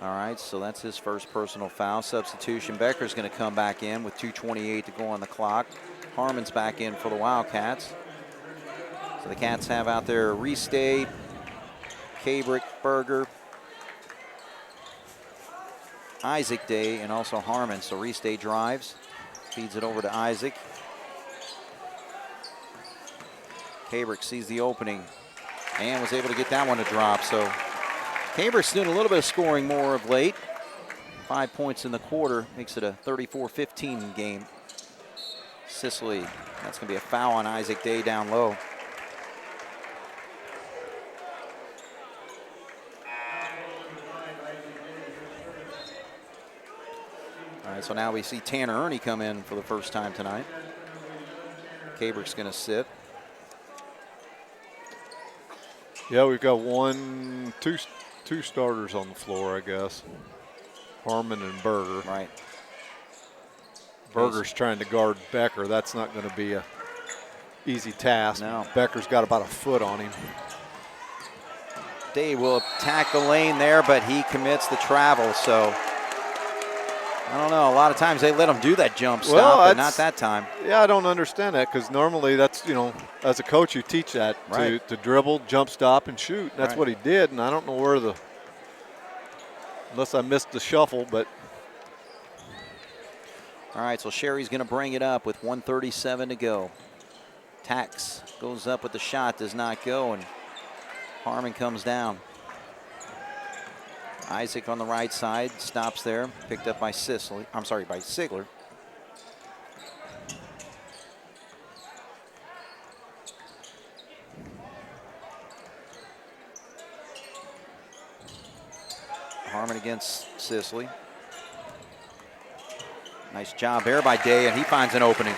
All right, so that's his first personal foul. Substitution, Becker's going to come back in with 2:28 to go on the clock. Harmon's back in for the Wildcats. So the Cats have out there Restay, Kabrick, Berger, Isaac Day, and also Harmon. So Restay drives, feeds it over to Isaac. Kabrick sees the opening and was able to get that one to drop. So Kabrick's doing a little bit of scoring more of late. 5 points in the quarter, makes it a 34-15 game. Sisley, that's going to be a foul on Isaac Day down low. All right, so now we see Tanner Ernie come in for the first time tonight. Kabrick's going to sit. Yeah, we've got two starters on the floor, I guess. Harmon and Berger. Right. Berger's trying to guard Becker. That's not going to be a easy task. No. Becker's got about a foot on him. Day will attack the lane there, but he commits the travel, so I don't know. A lot of times they let him do that jump stop, but not that time. Yeah, I don't understand that because normally that's, you know, as a coach you teach that to dribble, jump stop, and shoot. That's what he did, and I don't know where unless I missed the shuffle, but All right, so Sherry's going to bring it up with 1:37 to go. Tax goes up with the shot, does not go, and Harmon comes down. Isaac on the right side, stops there, picked up by by Sigler. Harmon against Sisley. Nice job there by Day, and he finds an opening.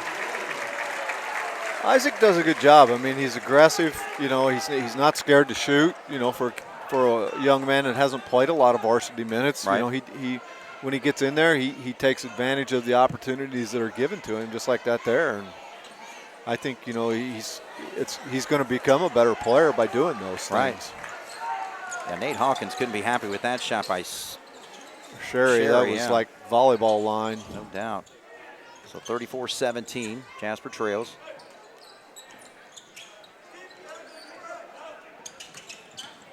Isaac does a good job. I mean, he's aggressive. You know, he's not scared to shoot. You know, for a young man that hasn't played a lot of varsity minutes, right. You know, he when he gets in there, he takes advantage of the opportunities that are given to him, just like that there. And I think, you know, he's going to become a better player by doing those things. Right. Yeah, Nate Hawkins couldn't be happy with that shot by Sherry. That was like volleyball line. No doubt. So 34-17, Jasper trails.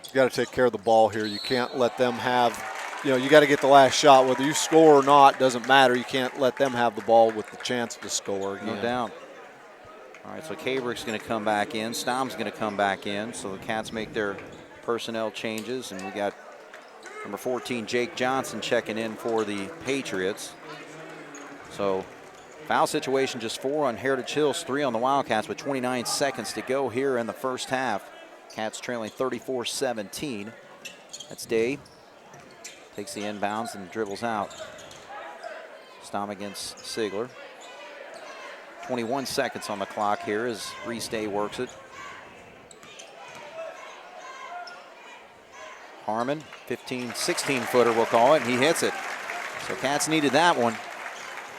You got to take care of the ball here. You can't let them have, you know, you got to get the last shot. Whether you score or not, doesn't matter. You can't let them have the ball with the chance to score again. No doubt. All right, so Kabrick's going to come back in. Stom's going to come back in. So the Cats make their personnel changes, and we got number 14, Jake Johnson, checking in for the Patriots. So foul situation, just 4 on Heritage Hills, 3 on the Wildcats with 29 seconds to go here in the first half. Cats trailing 34-17. That's Day. Takes the inbounds and dribbles out. Stom against Sigler. 21 seconds on the clock here as Reese Day works it. Harmon, 16-footer we'll call it, and he hits it. So Cats needed that one.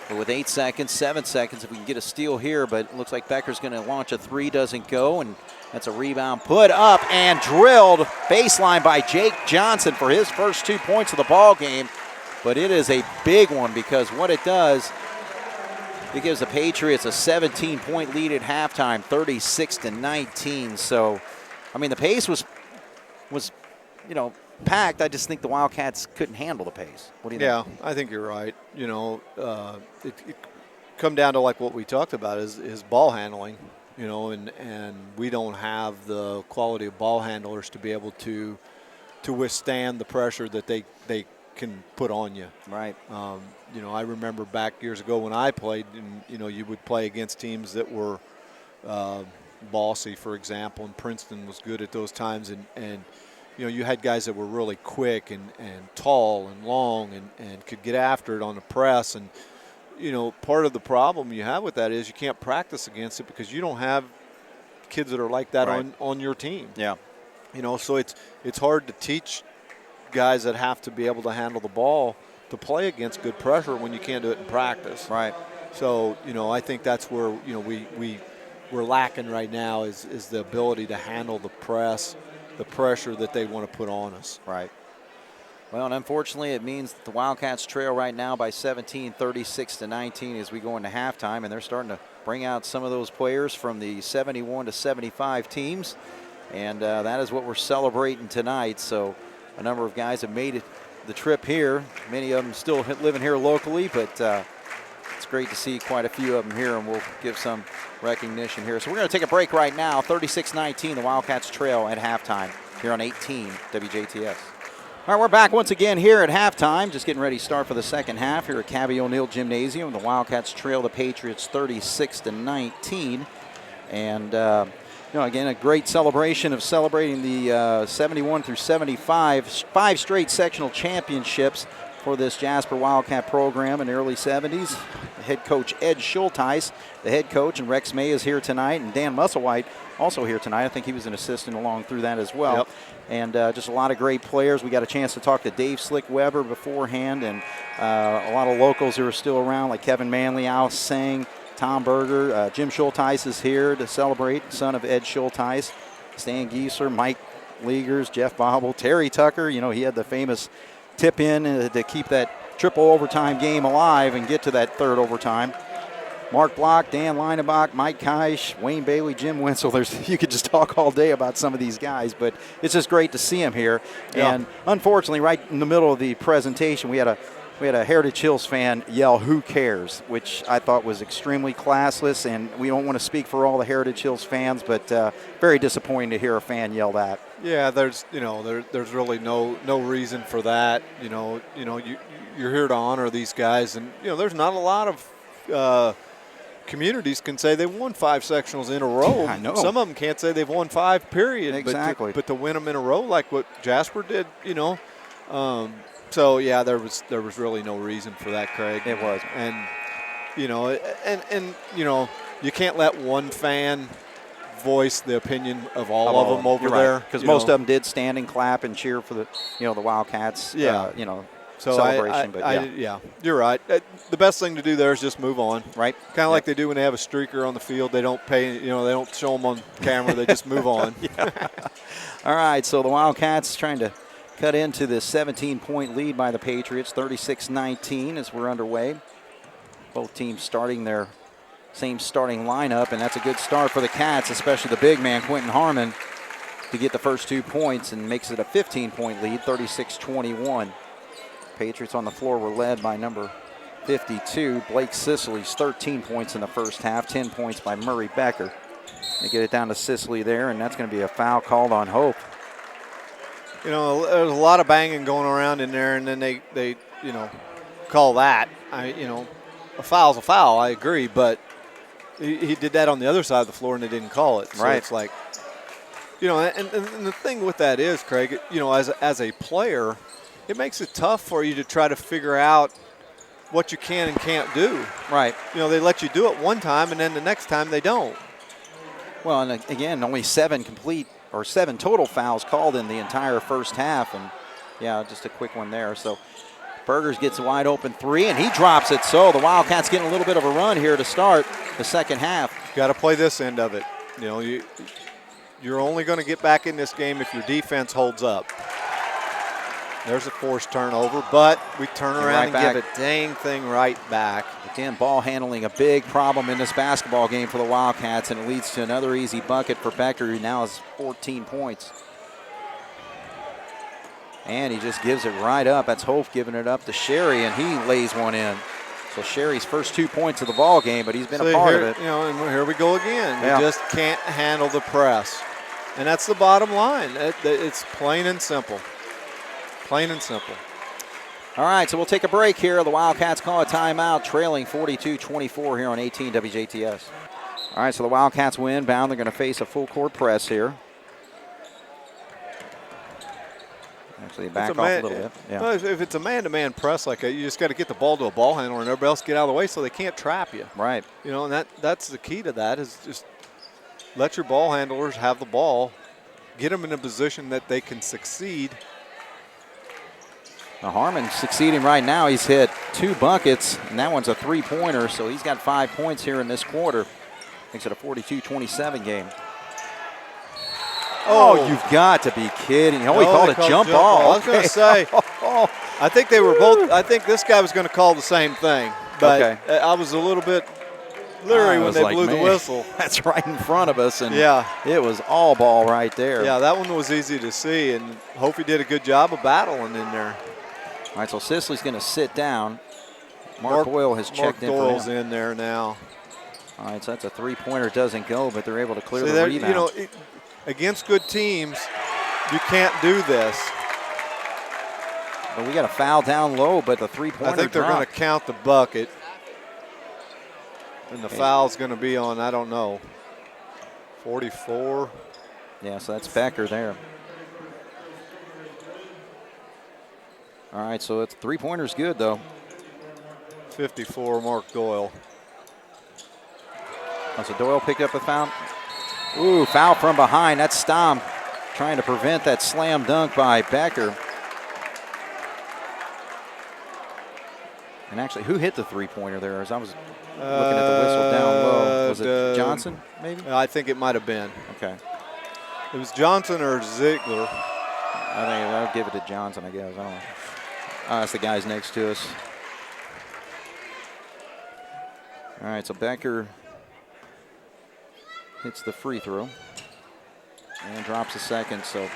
But with 8 seconds, 7 seconds, if we can get a steal here, but it looks like Becker's going to launch a 3, doesn't go, and that's a rebound put up and drilled baseline by Jake Johnson for his first 2 points of the ball game. But it is a big one because what it does, it gives the Patriots a 17-point lead at halftime, 36-19. So, I mean, the pace was you know, packed. I just think the Wildcats couldn't handle the pace. What do you think? Yeah, I think you're right. You know, it come down to like what we talked about is ball handling. You know, and we don't have the quality of ball handlers to be able to withstand the pressure that they can put on you. Right. You know, I remember back years ago when I played, and you know, you would play against teams that were bossy, for example, and Princeton was good at those times, and you know, you had guys that were really quick and tall and long and could get after it on the press. And, you know, part of the problem you have with that is you can't practice against it because you don't have kids that are like that right. on your team. Yeah. You know, so it's hard to teach guys that have to be able to handle the ball to play against good pressure when you can't do it in practice. Right. So, you know, I think that's where, you know, we're lacking right now is the ability to handle the press, the pressure that they want to put on us. Right. Well, and unfortunately, it means that the Wildcats trail right now by 17, 36-19 as we go into halftime, and they're starting to bring out some of those players from the 71 to 75 teams, and that is what we're celebrating tonight. So a number of guys have made it the trip here. Many of them still living here locally, but it's great to see quite a few of them here, and we'll give some recognition here. So we're going to take a break right now. 36-19, the Wildcats trail at halftime here on 18 WJTS. All right, we're back once again here at halftime. Just getting ready to start for the second half here at Cabby O'Neill Gymnasium. The Wildcats trail the Patriots 36-19. And, you know, again, a great celebration of celebrating the 71 through 75, 5 straight sectional championships for this Jasper Wildcat program in the early 70s. Head coach Ed Schulteis, the head coach, and Rex May is here tonight, and Dan Musselwhite also here tonight. I think he was an assistant along through that as well. Yep. And just a lot of great players. We got a chance to talk to Dave Slick Weber beforehand, and a lot of locals who are still around, like Kevin Manley, Alice Sang, Tom Berger. Jim Schulteis is here to celebrate, son of Ed Schulteis. Stan Giesler, Mike Leagers, Jeff Bobble, Terry Tucker. You know, he had the famous tip in to keep that triple overtime game alive and get to that third overtime. Mark Block, Dan Leinebach, Mike Keisch, Wayne Bailey, Jim Wenzel. You could just talk all day about some of these guys, but it's just great to see them here. Yeah. And unfortunately, right in the middle of the presentation, we had a we had a Heritage Hills fan yell, "Who cares?" which I thought was extremely classless, and we don't want to speak for all the Heritage Hills fans, but very disappointing to hear a fan yell that. Yeah, there's there's really no reason for that. You're here to honor these guys, and there's not a lot of communities can say they won 5 sectionals in a row. I know. Some of them can't say they've won 5, period. Exactly. But to win them in a row like what Jasper did, So yeah, there was really no reason for that, Craig. It was, and you cancan't let one fan voice the opinion of all of them over there, because most of them did stand and clap and cheer for the the Wildcats. Yeah. So celebration. yeah, you're right. The best thing to do there is just move on. Right. Kind of like they do when they have a streaker on the field. They don't pay. They don't show them on camera. They just move on. All right. So the Wildcats trying to cut into the 17-point lead by the Patriots, 36-19 as we're underway. Both teams starting their same starting lineup, and that's a good start for the Cats, especially the big man, Quentin Harmon, to get the first 2 points and makes it a 15-point lead, 36-21. Patriots on the floor were led by number 52, Blake Sicily's 13 points in the first half, 10 points by Murray Becker. They get it down to Sicily there, and that's going to be a foul called on Hope. There's a lot of banging going around in there, and then they call that. A foul's a foul, I agree, but he did that on the other side of the floor, and they didn't call it. So right. It's like, and the thing with that is, Craig, as a player, it makes it tough for you to try to figure out what you can and can't do. Right. They let you do it one time, and then the next time they don't. Well, and again, only 7 total fouls called in the entire first half, and just a quick one there. So Burgers gets a wide open 3, and he drops it. So the Wildcats getting a little bit of a run here to start the second half. Got to play this end of it. You're only going to get back in this game if your defense holds up. There's a forced turnover, but we turn around and give a dang thing right back. Again, ball handling a big problem in this basketball game for the Wildcats, and it leads to another easy bucket for Becker, who now has 14 points. And he just gives it right up. That's Hope giving it up to Sherry, and he lays one in. So Sherry's first 2 points of the ball game, but he's been a part of it. And here we go again. You just can't handle the press. And that's the bottom line. It's plain and simple. Plain and simple. All right, so we'll take a break here. The Wildcats call a timeout, trailing 42-24 here on 18 WJTS. All right, so the Wildcats win inbound. They're going to face a full court press here. Actually, back off a little bit. Yeah. Well, if it's a man-to-man press like that, you just got to get the ball to a ball handler and everybody else get out of the way so they can't trap you. Right. And that's the key to that is just let your ball handlers have the ball, get them in a position that they can succeed. Now Harmon succeeding right now. He's hit 2 buckets, and that one's a 3-pointer, so he's got 5 points here in this quarter. Makes it a 42-27 game. Oh, you've got to be kidding. He called a jump ball. I was going to say, I think they were both, I think this guy was going to call the same thing, but I was a little bit leery when they blew the whistle. That's right in front of us, and it was all ball right there. Yeah, that one was easy to see, and hope he did a good job of battling in there. All right, so Sicily's going to sit down. Mark Boyle has checked in for him. Doyle's in there now. All right, so that's a 3-pointer. Doesn't go, but they're able to clear the rebound. Against good teams, you can't do this. But we got a foul down low, but the 3-pointer I think they're going to count the bucket. And the foul's going to be on, I don't know, 44. Yeah, so that's Becker there. All right, so it's 3-pointer's good, though. 54, Mark Doyle. Oh, so Doyle picked up a foul. Ooh, foul from behind. That's Stom trying to prevent that slam dunk by Becker. And actually, who hit the 3-pointer there? As I was looking at the whistle down low. Was it Johnson, maybe? I think it might have been. Okay. It was Johnson or Ziegler. I think I'll give it to Johnson, I guess. I don't know. Oh, that's the guys next to us. All right, so Becker hits the free throw and drops a second. So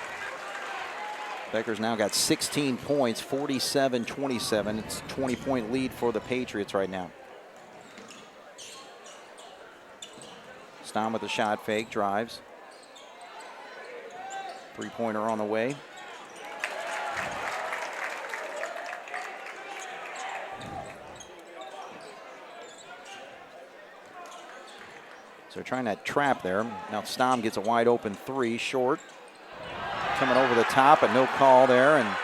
Becker's now got 16 points, 47-27. It's a 20-point lead for the Patriots right now. Stom with the shot fake, drives. Three-pointer on the way. So they're trying that trap there. Now Stom gets a wide open three, short. Coming over the top, but no call there. And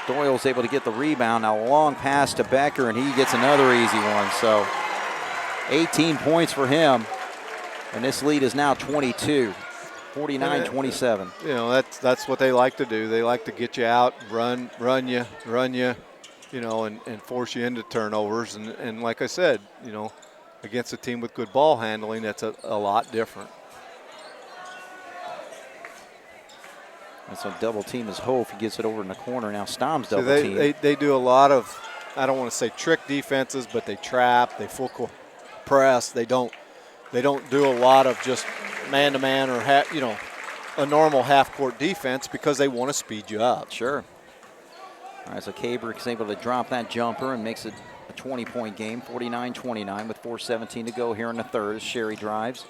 Doyle's able to get the rebound. Now a long pass to Becker, and he gets another easy one. So 18 points for him. And this lead is now 22. 49-27. You know, that's what they like to do. They like to get you out, run you, you know, and force you into turnovers. And like I said, you know, against a team with good ball handling, that's a lot different. That's a double team is Hof. He gets it over in the corner. Now Stom's double team. They do a lot of, I don't want to say trick defenses, but they trap, they full press. They don't do a lot of just man-to-man or, you know, a normal half-court defense because they want to speed you up. Sure. All right, so Cabrick's able to drop that jumper and makes it a 20-point game, 49-29 with 4:17 to go here in the third as Sherry drives.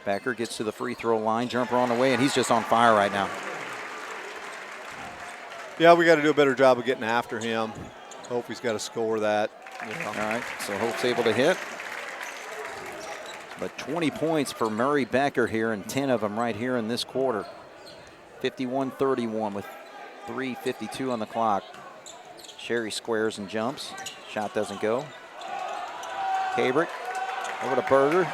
Becker gets to the free throw line, jumper on the way, and he's just on fire right now. Yeah, we got to do a better job of getting after him. Hope he's got to score that. You know. All right, so Hope's able to hit. But 20 points for Murray Becker here, and 10 of them right here in this quarter. 51-31 with 3:52 on the clock. Sherry squares and jumps. Shot doesn't go. Cabrick over to Berger.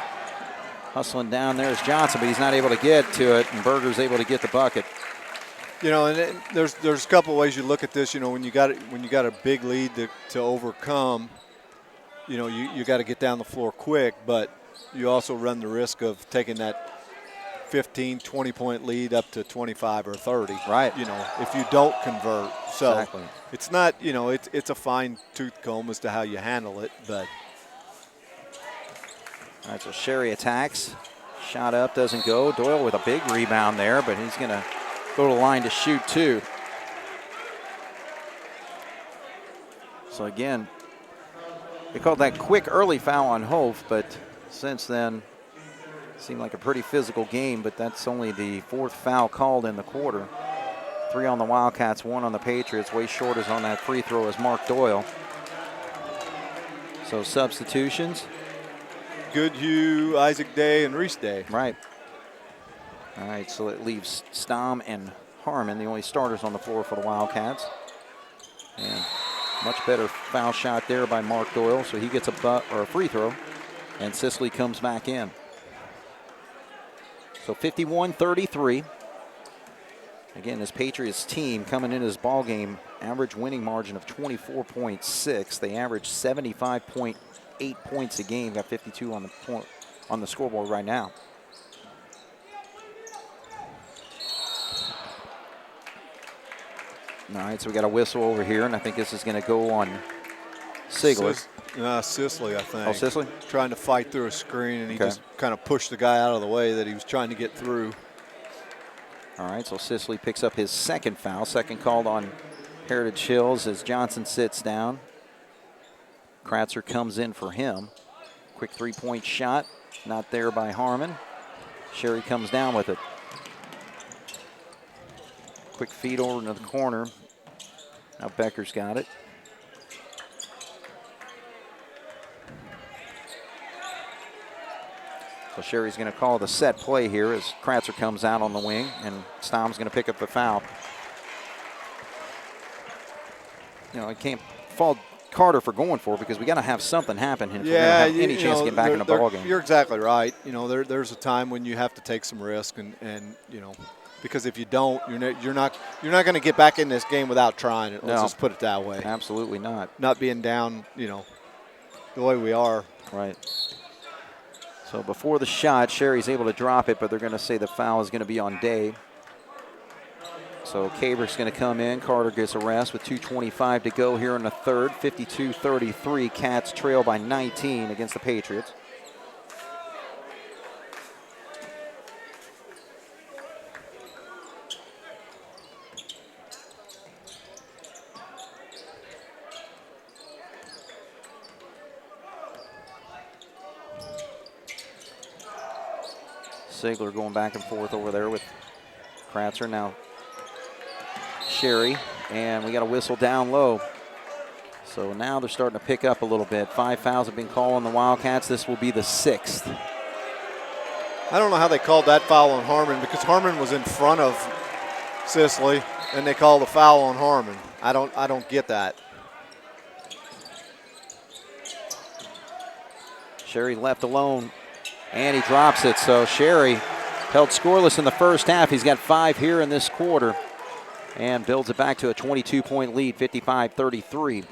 Hustling down there is Johnson, but he's not able to get to it, and Berger's able to get the bucket. You know, and there's a couple of ways you look at this. You know, when you got a big lead to overcome, you know, you got to get down the floor quick, but you also run the risk of taking that 15, 20-point lead up to 25 or 30. Right. You know, if you don't convert. So exactly. It's not, you know, it's a fine-tooth comb as to how you handle it, but. All right, so Sherry attacks. Shot up, doesn't go. Doyle with a big rebound there, but he's going to go to the line to shoot two. So again, they called that quick early foul on Hof, but since then, it seemed like a pretty physical game, but that's only the fourth foul called in the quarter. 3 on the Wildcats, 1 on the Patriots. Way short is on that free throw is Mark Doyle. So substitutions. Goodhue, Isaac Day, and Reese Day. Right. All right, so it leaves Stom and Harmon, the only starters on the floor for the Wildcats. And much better foul shot there by Mark Doyle, so he gets a free throw, and Sisley comes back in. So 51-33. Again, this Patriots team coming into this ball game, average winning margin of 24.6. They average 75.8 points a game. Got 52 on the scoreboard right now. All right, so we got a whistle over here, and I think this is going to go on Sigler. Sisley, I think. Oh, Sisley? Trying to fight through a screen, and he just kind of pushed the guy out of the way that he was trying to get through. All right, so Sisley picks up his second foul. Second called on Heritage Hills as Johnson sits down. Kratzer comes in for him. Quick three-point shot, not there by Harmon. Sherry comes down with it. Quick feed over into the corner. Now Becker's got it. So Sherry's going to call the set play here as Kratzer comes out on the wing, and Stom's going to pick up the foul. You know, I can't fault Carter for going for it because we got to have something happen if we're going to have any chance to get back in the ball game. You're exactly right. You know, there's a time when you have to take some risk, and you know, because if you don't, you're not going to get back in this game without trying it. Let's just put it that way. Absolutely not. Not being down, you know, the way we are. Right. So before the shot, Sherry's able to drop it, but they're going to say the foul is going to be on Day. So Cabrick's going to come in. Carter gets a rest with 2:25 to go here in the third. 52-33. Cats trail by 19 against the Patriots. Sigler going back and forth over there with Kratzer. Now Sherry, and we got a whistle down low. So now they're starting to pick up a little bit. 5 fouls have been called on the Wildcats. This will be the 6th. I don't know how they called that foul on Harmon, because Harmon was in front of Sisley, and they called the foul on Harmon. I don't get that. Sherry left alone, and he drops it. So Sherry held scoreless in the first half. He's got 5 here in this quarter and builds it back to a 22-point lead, 55-33.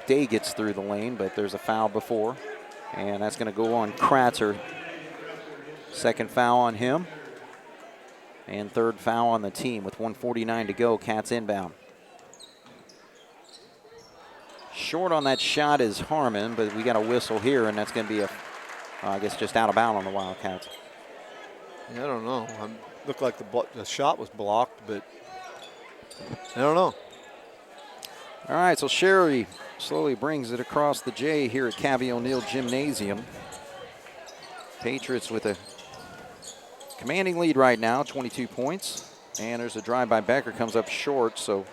Day gets through the lane, but there's a foul before, and that's going to go on Kratzer. Second foul on him, and third foul on the team with 1:49 to go. Cats inbound. Short on that shot is Harmon, but we got a whistle here, and that's going to be I guess just out of bounds on the Wildcats. I don't know. Looked like the shot was blocked, but I don't know. All right, so Sherry slowly brings it across the J here at Cabby O'Neill Gymnasium. Patriots with a commanding lead right now, 22 points. And there's a drive by Becker, comes up short, so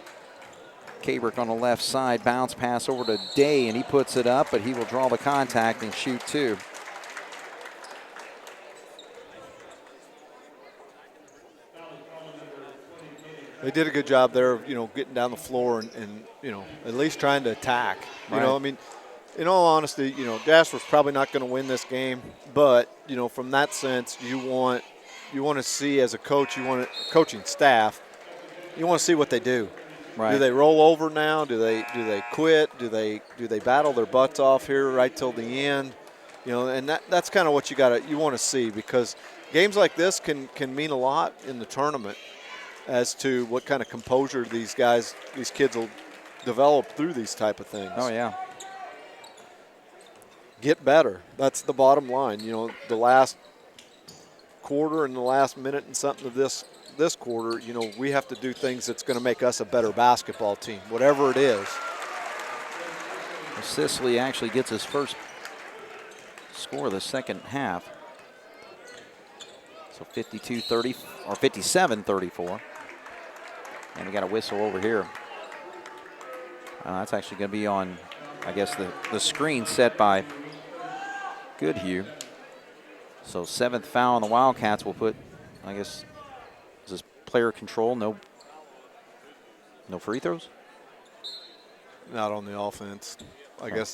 Kabrick on the left side, bounce pass over to Day, and he puts it up, but he will draw the contact and shoot 2. They did a good job there, getting down the floor and at least trying to attack. Right. I mean, in all honesty, Jasper's probably not going to win this game, but from that sense, you want to see as a coach, coaching staff, you want to see what they do. Right. Do they roll over now? Do they quit? Do they battle their butts off here right till the end? And that's kind of what you want to see, because games like this can mean a lot in the tournament as to what kind of composure these kids will develop through these type of things. Oh, yeah. Get better. That's the bottom line. The last quarter and the last minute and something of this quarter, we have to do things that's going to make us a better basketball team, whatever it is. Sisley actually gets his first score of the second half. So 52-30 or 57-34. And we got a whistle over here. That's actually going to be on, I guess, the screen set by Goodhue. So 7th foul on the Wildcats will put, I guess, is this player control? No free throws? Not on the offense. I guess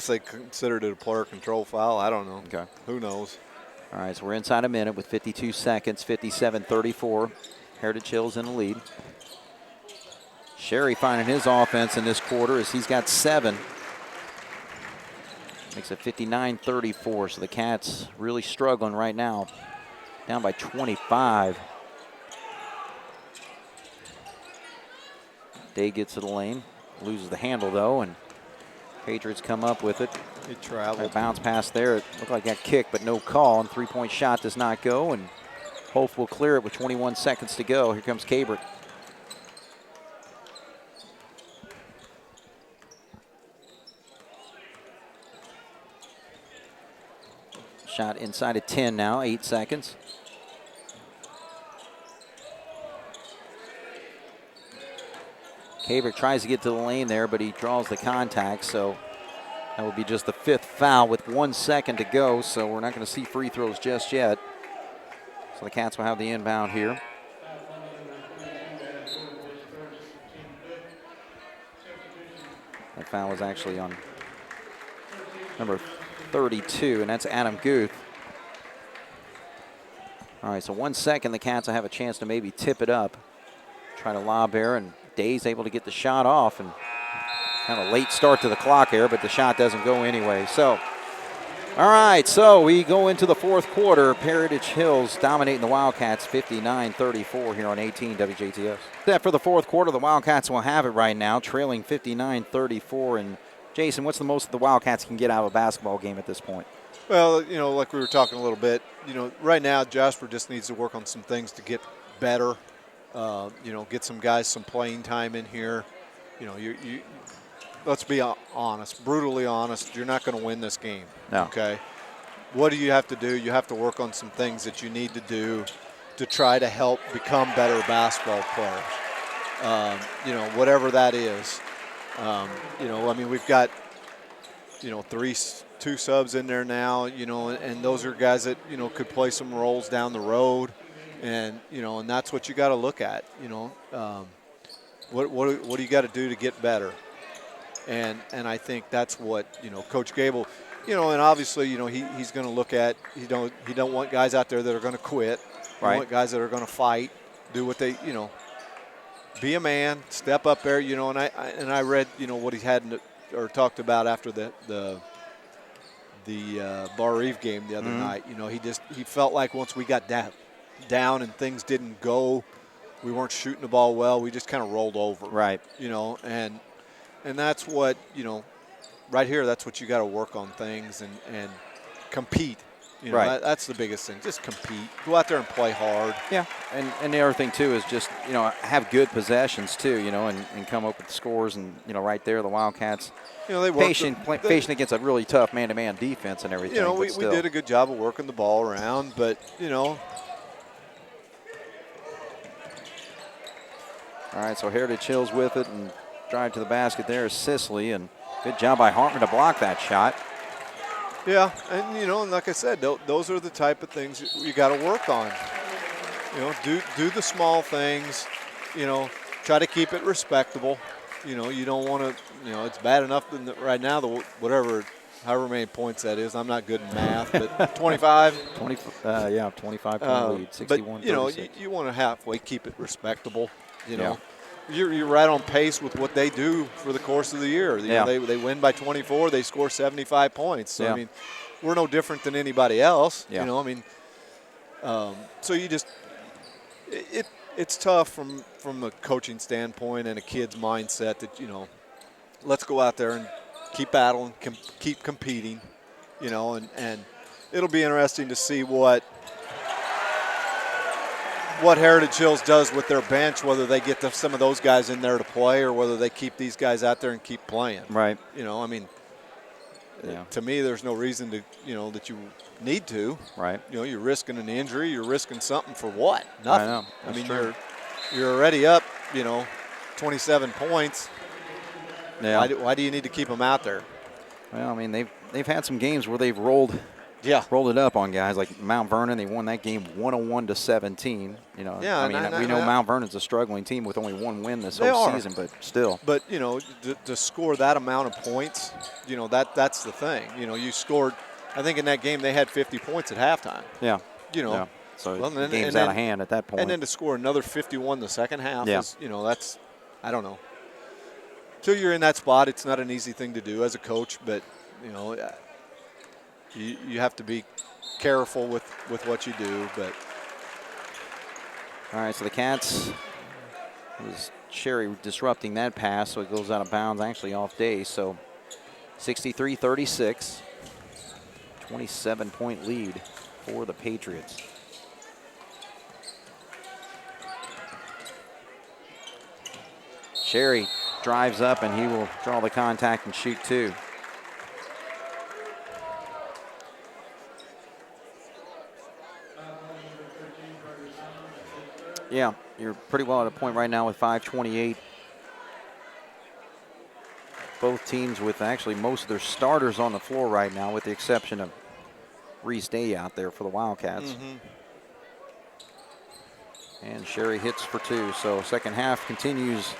they considered it a player control foul. I don't know. Okay. Who knows? All right, so we're inside a minute with 52 seconds, 57-34. Heritage Hills in the lead. Sherry finding his offense in this quarter as he's got 7. Makes it 59-34, so the Cats really struggling right now. Down by 25. Day gets to the lane, loses the handle though, and Patriots come up with it. He traveled. A bounce pass there. It looked like that kick, but no call, and 3-point shot does not go, and Hope will clear it with 21 seconds to go. Here comes Kabrick. Shot inside of 10 now, 8 seconds. Kabrick tries to get to the lane there, but he draws the contact, so that will be just the 5th foul with 1 second to go, so we're not going to see free throws just yet. So the Cats will have the inbound here. That foul was actually on number 32, and that's Adam Guth. All right, so 1 second, the Cats will have a chance to maybe tip it up. Try to lob there, and Day's able to get the shot off, and kind of a late start to the clock here, but the shot doesn't go anyway. So, all right, so we go into the 4th quarter. Heritage Hills dominating the Wildcats 59-34 here on 18 WJTS. That for the 4th quarter, the Wildcats will have it right now, trailing 59-34. And Jason, what's the most the Wildcats can get out of a basketball game at this point? Well, like we were talking a little bit, right now Jasper just needs to work on some things to get better. Get some guys some playing time in here. let's be honest, brutally honest. You're not going to win this game. No. Okay. What do you have to do? You have to work on some things that you need to do to try to help become better basketball players. Whatever that is. We've got, 2 subs in there now, and those are guys that, could play some roles down the road. And, and that's what you got to look at, what do you got to do to get better? And I think that's what, Coach Gable, and obviously, he's going to look at, he don't want guys out there that are going to quit. Right. You want guys that are going to fight, do what they, be a man, step up there, and I read, what he had or talked about after the Bar Eve game the other night. He felt like once we got down and things didn't go, we weren't shooting the ball well, we just kind of rolled over. Right. And that's what, right here, that's what you got to work on things and compete. Right. That's the biggest thing. Just compete. Go out there and play hard. Yeah, and the other thing, too, is just, have good possessions, too, and come up with scores. And, right there, the Wildcats, they patient against a really tough man-to-man defense and everything. We did a good job of working the ball around, but, All right, so Heritage Hills with it and drive to the basket there is Sicily. And good job by Hartman to block that shot. Yeah, and, and like I said, those are the type of things you got to work on. Do the small things, try to keep it respectable. You don't want to, it's bad enough right now, however many points that is. I'm not good in math, but 25. 25 point lead, 61. But, you want to halfway keep it respectable, Yeah. You're right on pace with what they do for the course of the year. They win by 24. They score 75 points. So, I mean, we're no different than anybody else. Yeah. So you just it's tough from a coaching standpoint and a kid's mindset that, let's go out there and keep battling, keep competing, and it'll be interesting to see what Heritage Hills does with their bench, whether they get some of those guys in there to play or whether they keep these guys out there and keep playing. Right. To me, there's no reason to, that you need to. Right. You're risking an injury. You're risking something for what? Nothing. I know. That's true. You're already up, 27 points. Yeah. Why do you need to keep them out there? Well, they've had some games where they've rolled it up on guys like Mount Vernon. They won that game 101-17. We know Mount Vernon's a struggling team with only one win this whole season, but still. But to score that amount of points, that's the thing. You scored. I think in that game they had 50 points at halftime. Yeah. Yeah. So the game's out of hand at that point. And then to score another 51 the second half is, that's, I don't know. Till you're in that spot, it's not an easy thing to do as a coach, but you have to be careful with what you do. But all right, so the Cats, was Sherry disrupting that pass, so it goes out of bounds, actually off day. So 63-36, 27-point lead for the Patriots. Sherry drives up, and he will draw the contact and shoot two. Yeah, you're pretty well at a point right now with 5:28. Both teams with actually most of their starters on the floor right now, with the exception of Reese Day out there for the Wildcats. And Sherry hits for two, so second half continues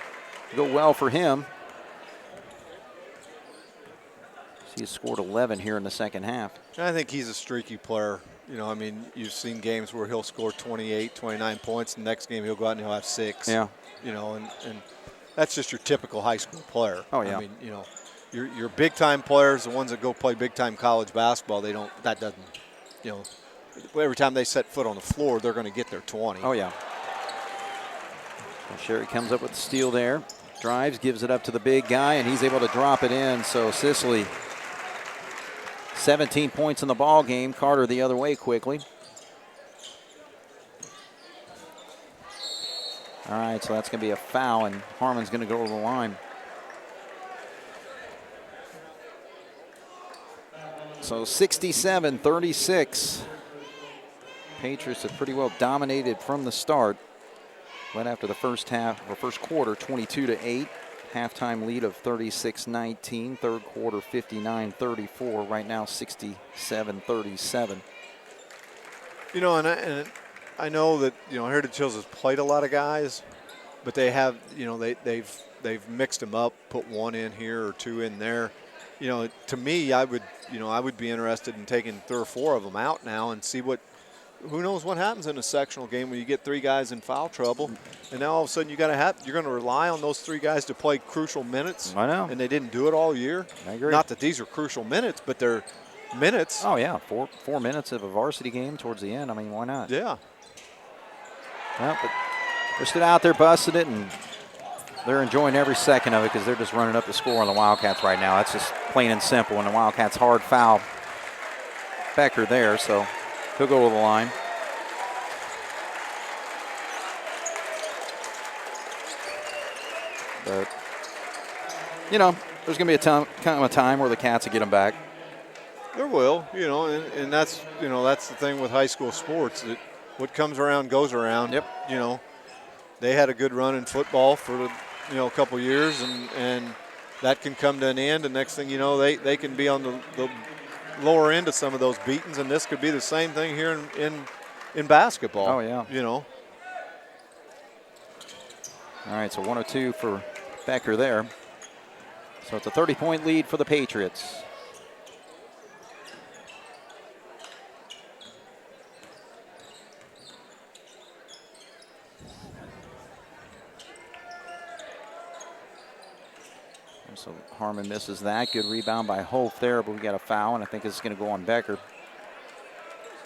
to go well for him. He has scored 11 here in the second half. I think he's a streaky player. You've seen games where he'll score 28, 29 points. The next game he'll go out and he'll have 6. Yeah. And that's just your typical high school player. Oh, yeah. Your big-time players, the ones that go play big-time college basketball, every time they set foot on the floor, they're going to get their 20. Oh, yeah. So Sherry comes up with the steal there. Drives, gives it up to the big guy, and he's able to drop it in. So Sicily, 17 points in the ball game. Carter the other way quickly. All right, so that's going to be a foul, and Harmon's going to go to the line. So 67-36. Patriots have pretty well dominated from the start. Led after the first quarter, 22-8. Halftime lead of 36-19. Third quarter, 59-34. Right now, 67-37. You know, and I know that, you know, Heritage Hills has played a lot of guys, but they have, you know, they've mixed them up, put one in here or two in there. You know, to me, I would be interested in taking 3 or 4 of them out now and see what. Who knows what happens in a sectional game when you get 3 guys in foul trouble, and now all of a sudden you're going to rely on those 3 guys to play crucial minutes. I know. And they didn't do it all year. I agree. Not that these are crucial minutes, but they're minutes. Oh yeah, 4 minutes of a varsity game towards the end. I mean, why not? Yeah. Well, but they're still out there busting it, and they're enjoying every second of it because they're just running up the score on the Wildcats right now. That's just plain and simple. And the Wildcats hard foul Becker there, so he'll go to the line. But, you know, there's going to be a time where the Cats will get them back. There will, you know, and that's, you know, that's the thing with high school sports. That what comes around goes around. Yep. You know, they had a good run in football for, you know, a couple years, and that can come to an end. And next thing you know, they can be on the lower end of some of those beatings, and this could be the same thing here in basketball. Oh, yeah. You know. All right, so 102 for Becker there. So it's a 30-point lead for the Patriots. So Harmon misses that. Good rebound by Holt there, but we got a foul, and I think it's going to go on Becker.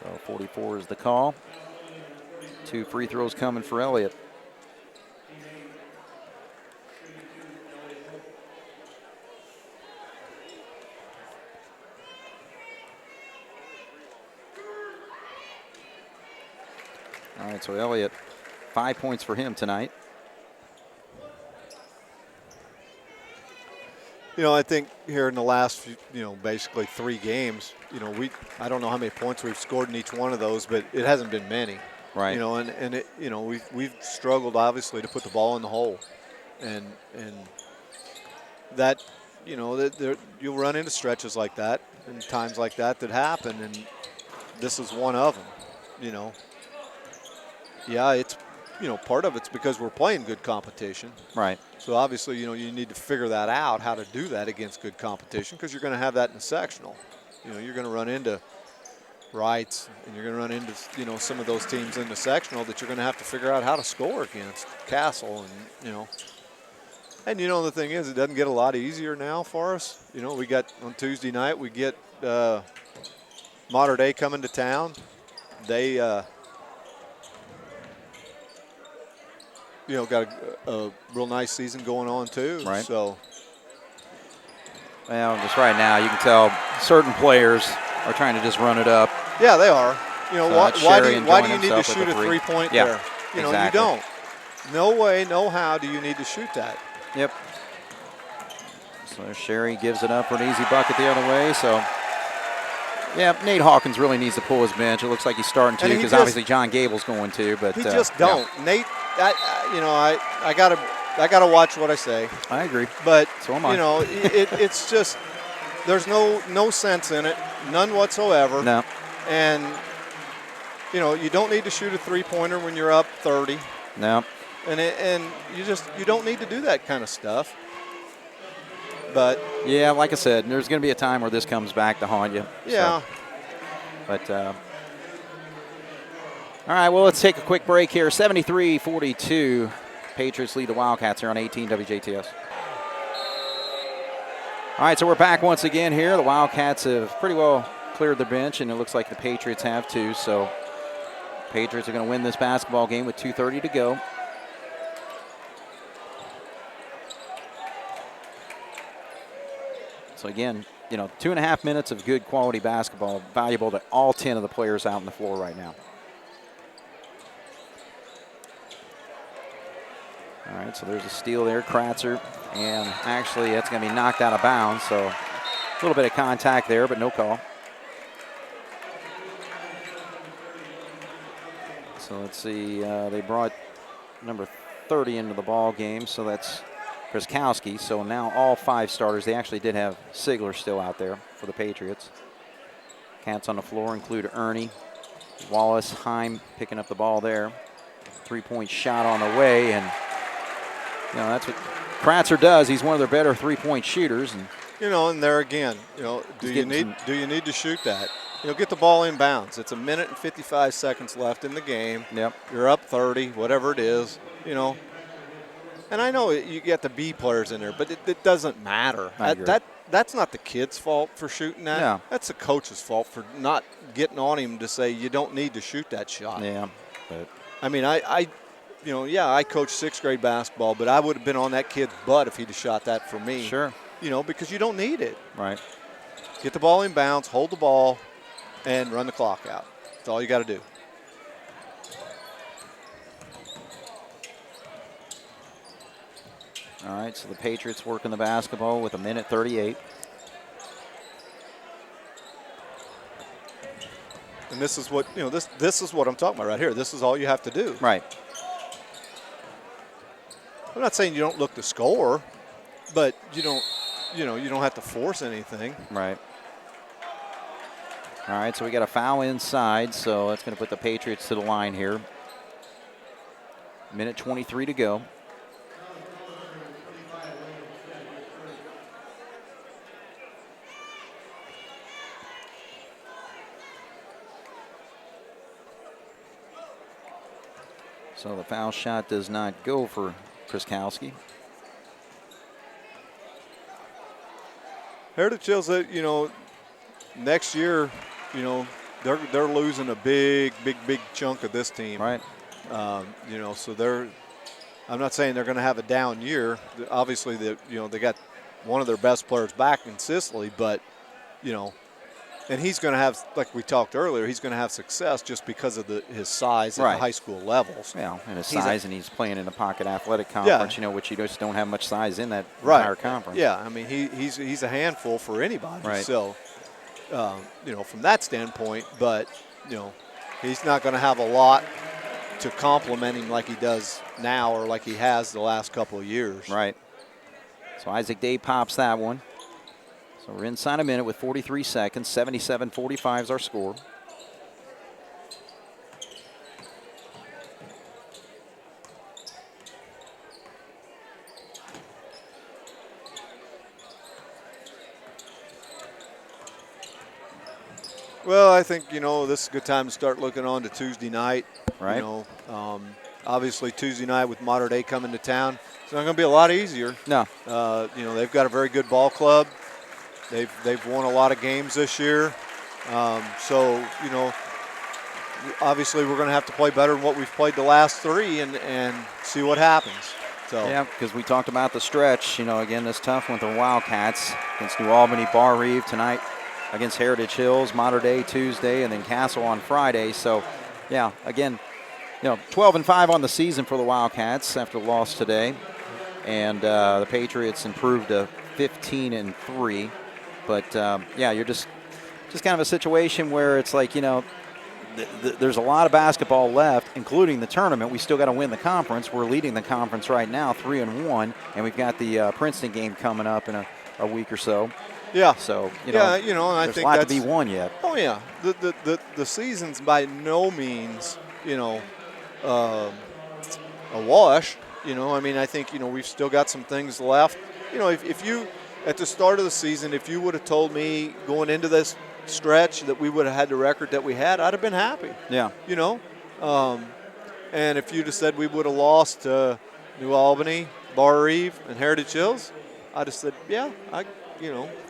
So 44 is the call. 2 free throws coming for Elliott. All right, so Elliott, 5 points for him tonight. You know, I think here in the last few, you know, basically 3 games, you know, I don't know how many points we've scored in each one of those, but it hasn't been many. Right. You know, and it, you know, we've struggled obviously to put the ball in the hole, and that, you know, you'll run into stretches like that and times like that happen, and this is one of them. You know, yeah, it's, you know, part of it's because we're playing good competition. Right. So obviously, you know, you need to figure that out, how to do that against good competition, because you're going to have that in the sectional. You know, you're going to run into Wrights, and you're going to run into, you know, some of those teams in the sectional that you're going to have to figure out how to score against. Castle, and, you know. And, you know, the thing is, it doesn't get a lot easier now for us. You know, we got on Tuesday night, we get Mater Dei coming to town. They, you know, got a real nice season going on too. Right. So, well, just right now, you can tell certain players are trying to just run it up. yeah, they are. You know, So why Sherry do you enjoying need to himself with shoot the a three. three-point Yeah, there? You know, exactly. you don't. No way, no how do you need to shoot that. Yep. So Sherry gives it up for an easy bucket the other way. So, yeah, Nate Hawkins really needs to pull his bench. It looks like he's starting to, And he because just- obviously John Gable's going to. But He just don't. yeah, Nate, you know, I gotta watch what I say. I agree. But So am I. you know, it's just there's no sense in it, none whatsoever. No. And you know, you don't need to shoot a three-pointer when you're up 30. No. And you don't need to do that kind of stuff. But Yeah, like I said, there's going to be a time where this comes back to haunt you. yeah, So, but all right, well, let's take a quick break here. 73-42. Patriots lead the Wildcats here on 18 WJTS. All right, so we're back once again here. The Wildcats have pretty well cleared their bench, and it looks like the Patriots have too. So Patriots are going to win this basketball game with 2:30 to go. So again, you know, 2.5 minutes of good quality basketball, valuable to all 10 of the players out on the floor right now. All right, so there's a steal there, Kratzer, and actually that's going to be knocked out of bounds. So a little bit of contact there, but no call. So let's see. They brought number 30 into the ball game, so that's Kriskowski. So now all 5 starters. They actually did have Sigler still out there for the Patriots. Cats on the floor include Ernie, Wallace, Heim picking up the ball there. 3-point shot on the way, and that's what Kratzer does. He's one of their better 3-point shooters, and and there again, do you need to shoot that? Get the ball in bounds. It's 1 minute and 55 seconds left in the game. Yep. You're up 30, whatever it is, And I know you get the B players in there, but it doesn't matter. That's not the kid's fault for shooting that. No. That's the coach's fault for not getting on him to say you don't need to shoot that shot. Yeah. But I mean, I coached 6th grade basketball, but I would have been on that kid's butt if he'd have shot that for me. Sure. Because you don't need it. Right. Get the ball in bounds, hold the ball, and run the clock out. That's all you got to do. All right, so the Patriots working the basketball with 1:38. And this is what, this is what I'm talking about right here. This is all you have to do. Right. I'm not saying you don't look to score, but you don't have to force anything. Right. All right, so we got a foul inside, so that's going to put the Patriots to the line here. 1:23 to go. So the foul shot does not go for Kriskowski. Heritage Hills, next year, they're losing a big chunk of this team. Right. So I'm not saying they're going to have a down year. Obviously, they got one of their best players back in Sicily, but, and he's going to have, like we talked earlier, he's going to have success just because of his size at the high school levels. Yeah, and his size, and he's playing in a pocket athletic conference, which you just don't have much size in that entire conference. Yeah, I mean, he's a handful for anybody. Right. So, from that standpoint, but, he's not going to have a lot to complement him like he does now or like he has the last couple of years. Right. So Isaac Day pops that one. So we're inside a minute with 43 seconds. 77-45 is our score. Well, I think, this is a good time to start looking on to Tuesday night. Right. Obviously Tuesday night with Mater Dei coming to town, it's not going to be a lot easier. No. They've got a very good ball club. They've won a lot of games this year. So, obviously we're going to have to play better than what we've played the last 3 and see what happens. So. Yeah, because we talked about the stretch. Again, this tough one with the Wildcats against New Albany, Bar Reeve tonight, against Heritage Hills, Mater Dei Tuesday, and then Castle on Friday. So, yeah, again, 12-5 on the season for the Wildcats after the loss today. And the Patriots improved to 15-3. But, you're just kind of a situation where it's like, there's a lot of basketball left, including the tournament. We still got to win the conference. We're leading the conference right now, 3-1, and we've got the Princeton game coming up in a week or so. Yeah. So, and I there's think a lot that's to be won yet. Oh, yeah. The season's by no means, a wash. I think, we've still got some things left. If you, at the start of the season, if you would have told me going into this stretch that we would have had the record that we had, I'd have been happy. Yeah. And if you'd have said we would have lost to New Albany, Bar Reeve, and Heritage Hills, I'd have said, you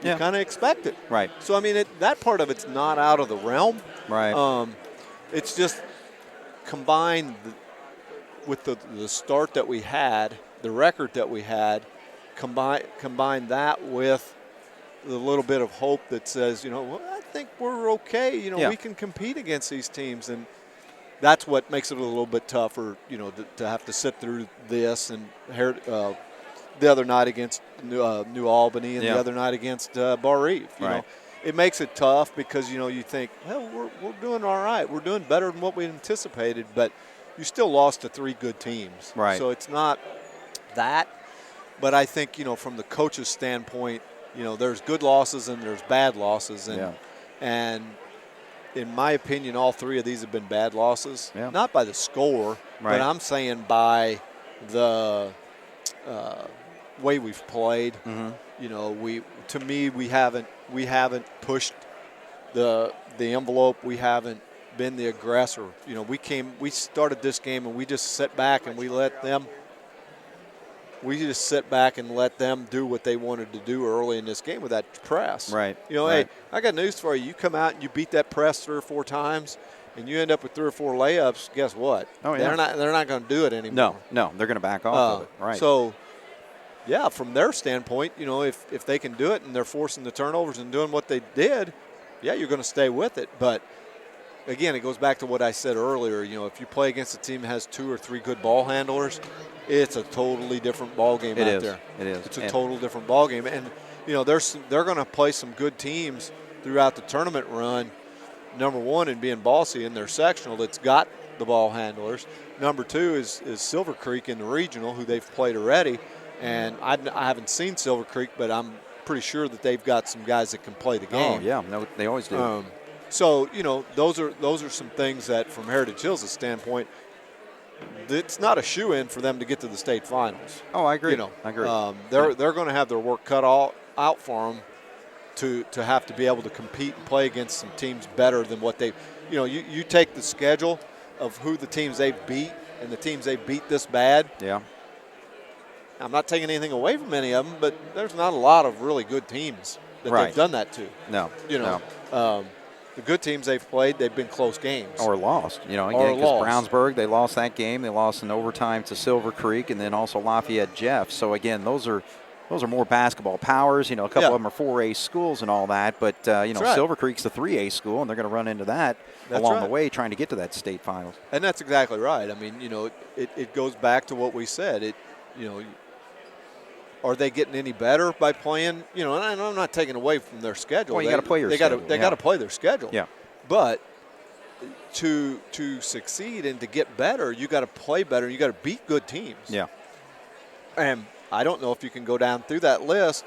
kind of expect it. Right. So, that part of it's not out of the realm. Right. It's just combined with the start that we had, the record that we had, combine that with the little bit of hope that says, I think we're okay. We can compete against these teams. And that's what makes it a little bit tougher, to have to sit through this and the other night against New Albany and the other night against Bar Reeve. You know, it makes it tough because you think, well, we're doing all right. We're doing better than what we anticipated, but you still lost to 3 good teams. Right. So it's not that. But I think, from the coach's standpoint, there's good losses and there's bad losses. And in my opinion, all 3 of these have been bad losses. Yeah. Not by the score, right. but I'm saying by the way we've played. To me, we haven't pushed the envelope. We haven't been the aggressor. We started this game and we just sat back and we just sit back and let them do what they wanted to do early in this game with that press. Right. Hey, I got news for you. You come out and you beat that press 3 or 4 times, and you end up with 3 or 4 layups. Guess what? Oh, yeah. They're not going to do it anymore. No, they're going to back off of it. Right. So, yeah, from their standpoint, if they can do it and they're forcing the turnovers and doing what they did, yeah, you're going to stay with it. But again, it goes back to what I said earlier. If you play against a team that has 2 or 3 good ball handlers, it's a totally different ball game out there. It is. It's a total different ball game. And, they're going to play some good teams throughout the tournament run. Number 1 in being bossy in their sectional that's got the ball handlers. Number 2 is Silver Creek in the regional, who they've played already. And I haven't seen Silver Creek, but I'm pretty sure that they've got some guys that can play the game. Oh, yeah. No, they always do. So, those are some things that from Heritage Hills' standpoint, it's not a shoe-in for them to get to the state finals. Oh, I agree. I agree. They're going to have their work cut out for them to have to be able to compete and play against some teams better than what they – you take the schedule of who the teams they beat and the teams they beat this bad. Yeah. I'm not taking anything away from any of them, but there's not a lot of really good teams that they've done that to. No. The good teams they've played, they've been close games. Or lost. Again, because Brownsburg, they lost that game. They lost in overtime to Silver Creek and then also Lafayette Jeff. So, again, those are more basketball powers. A couple of them are 4A schools and all that. But, right. Silver Creek's the 3A school, and they're going to run into that along the way trying to get to that state finals. And that's exactly right. I mean, it goes back to what we said. Are they getting any better by playing? And I'm not taking away from their schedule. Well, you got to play your schedule. They got to play their schedule. Yeah. But to succeed and to get better, you got to play better. You got to beat good teams. Yeah. And I don't know if you can go down through that list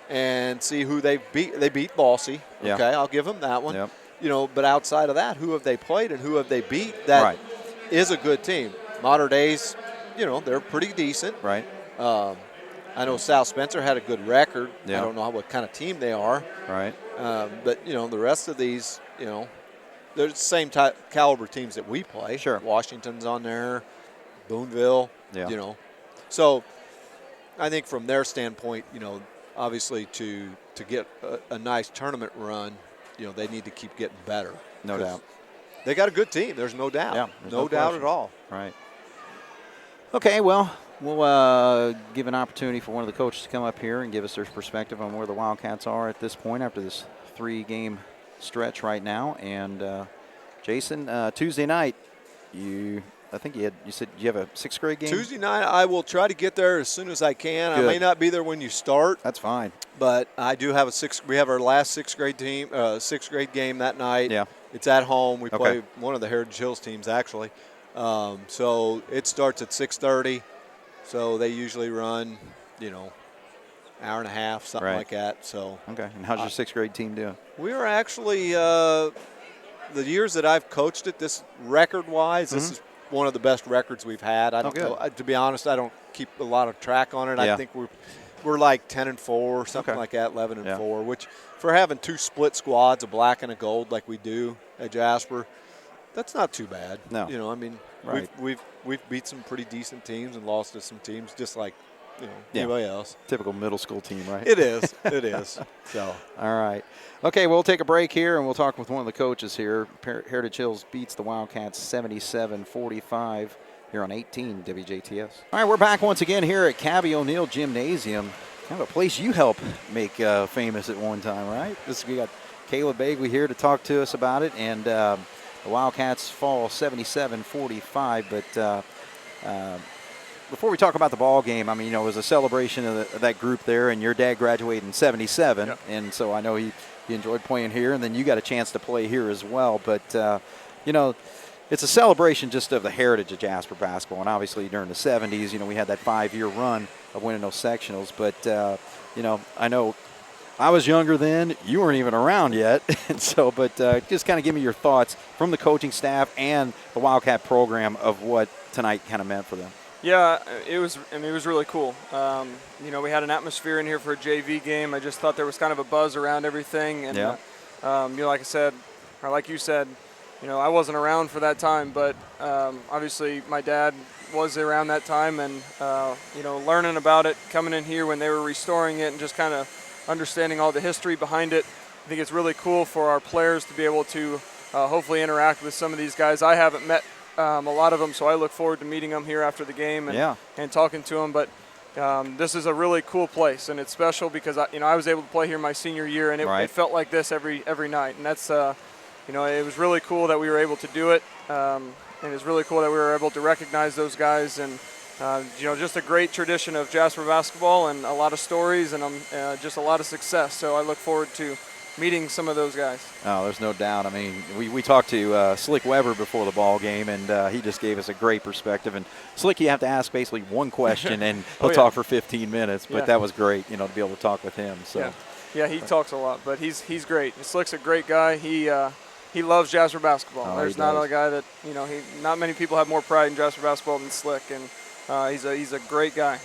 and see who they beat. They beat Bossy. Yeah. Okay, I'll give them that one. Yep. But outside of that, who have they played and who have they beat? That is a good team. Modern Days, they're pretty decent. Right. I know South Spencer had a good record. Yeah. I don't know what kind of team they are. Right. But, the rest of these, they're the same type caliber teams that we play. Sure. Washington's on there, Boonville, Yeah. So I think from their standpoint, obviously to get a nice tournament run, they need to keep getting better. No doubt. They got a good team. There's no doubt. Yeah, no doubt question. at all. Right. Okay, well, we'll give an opportunity for one of the coaches to come up here and give us their perspective on where the Wildcats are at this point after this 3-game stretch right now. And Jason, Tuesday night, I think you said you have a 6th grade game? Tuesday night, I will try to get there as soon as I can. Good. I may not be there when you start. That's fine. But I do have we have our last 6th grade team, 6th grade game that night. Yeah. It's at home. We play one of the Heritage Hills teams, actually. So it starts at 6:30. So they usually run, hour and a half, something like that. So okay. And how's your 6th grade team doing? We are actually the years that I've coached it, this record-wise, this is one of the best records we've had. I don't know. To be honest, I don't keep a lot of track on it. Yeah. I think we're like 10-4, something like that, 11-4, which for having 2 split squads, a black and a gold like we do at Jasper, that's not too bad. No. We've beat some pretty decent teams and lost to some teams just like anybody else. Typical middle school team, right? It is. It is. So. All right. Okay, we'll take a break here, and we'll talk with one of the coaches here. Heritage Hills beats the Wildcats 77-45 here on 18 WJTS. All right, we're back once again here at Cabby O'Neill Gymnasium, kind of a place you helped make famous at one time, right? We got Caleb Bagley here to talk to us about it, and the Wildcats fall 77-45, but before we talk about the ball game, it was a celebration of that group there, and your dad graduated in 77, and so I know he enjoyed playing here, and then you got a chance to play here as well. But, it's a celebration just of the heritage of Jasper basketball. And obviously during the 70s, we had that 5-year run of winning those sectionals. But, I know I was younger then. You weren't even around yet. And so, but just kind of give me your thoughts from the coaching staff and the Wildcat program of what tonight kind of meant for them. Yeah, it was really cool. We had an atmosphere in here for a JV game. I just thought there was kind of a buzz around everything. And, like I said, or like you said, I wasn't around for that time, but obviously my dad was around that time, and, learning about it, coming in here when they were restoring it and just kind of understanding all the history behind it. I think it's really cool for our players to be able to hopefully interact with some of these guys. I haven't met a lot of them, so I look forward to meeting them here after the game and talking to them. But this is a really cool place, and it's special because I was able to play here my senior year, and it felt like this every night. And that's it was really cool that we were able to do it, and it's really cool that we were able to recognize those guys. And just a great tradition of Jasper basketball and a lot of stories and just a lot of success. So I look forward to meeting some of those guys. Oh, there's no doubt. I mean, we talked to Slick Weber before the ball game, and he just gave us a great perspective. And Slick, you have to ask basically one question, and he'll talk for 15 minutes. But that was great, to be able to talk with him. So yeah, he talks a lot, but he's great. Slick's a great guy. He loves Jasper basketball. There's not a guy that not many people have more pride in Jasper basketball than Slick, and he's a great guy.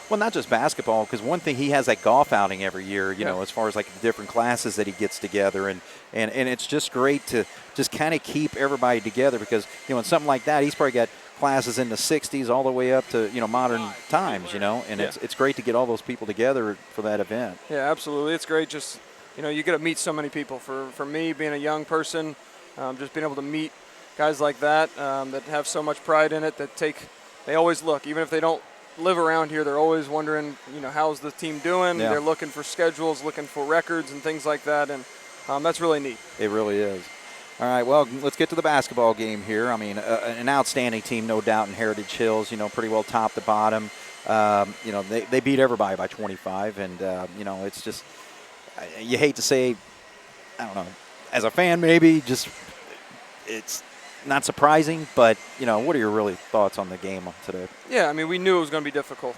Well, not just basketball, because one thing, he has that golf outing every year, as far as like the different classes that he gets together. And it's just great to just kind of keep everybody together because, in something like that, he's probably got classes in the 60s all the way up to, modern times, and it's great to get all those people together for that event. Yeah, absolutely. It's great. Just, you get to meet so many people. For me, being a young person, just being able to meet guys like that that have so much pride in it, they always look, even if they don't live around here, they're always wondering, how's the team doing? They're looking for schedules, looking for records and things like that, and that's really neat. It really is. All right, well, let's get to the basketball game here. I mean, an outstanding team, no doubt, in Heritage Hills, pretty well top to bottom. They beat everybody by 25, and, it's just, you hate to say, I don't know, as a fan maybe, just it's not surprising, but, what are your really thoughts on the game today? Yeah, I mean, we knew it was going to be difficult.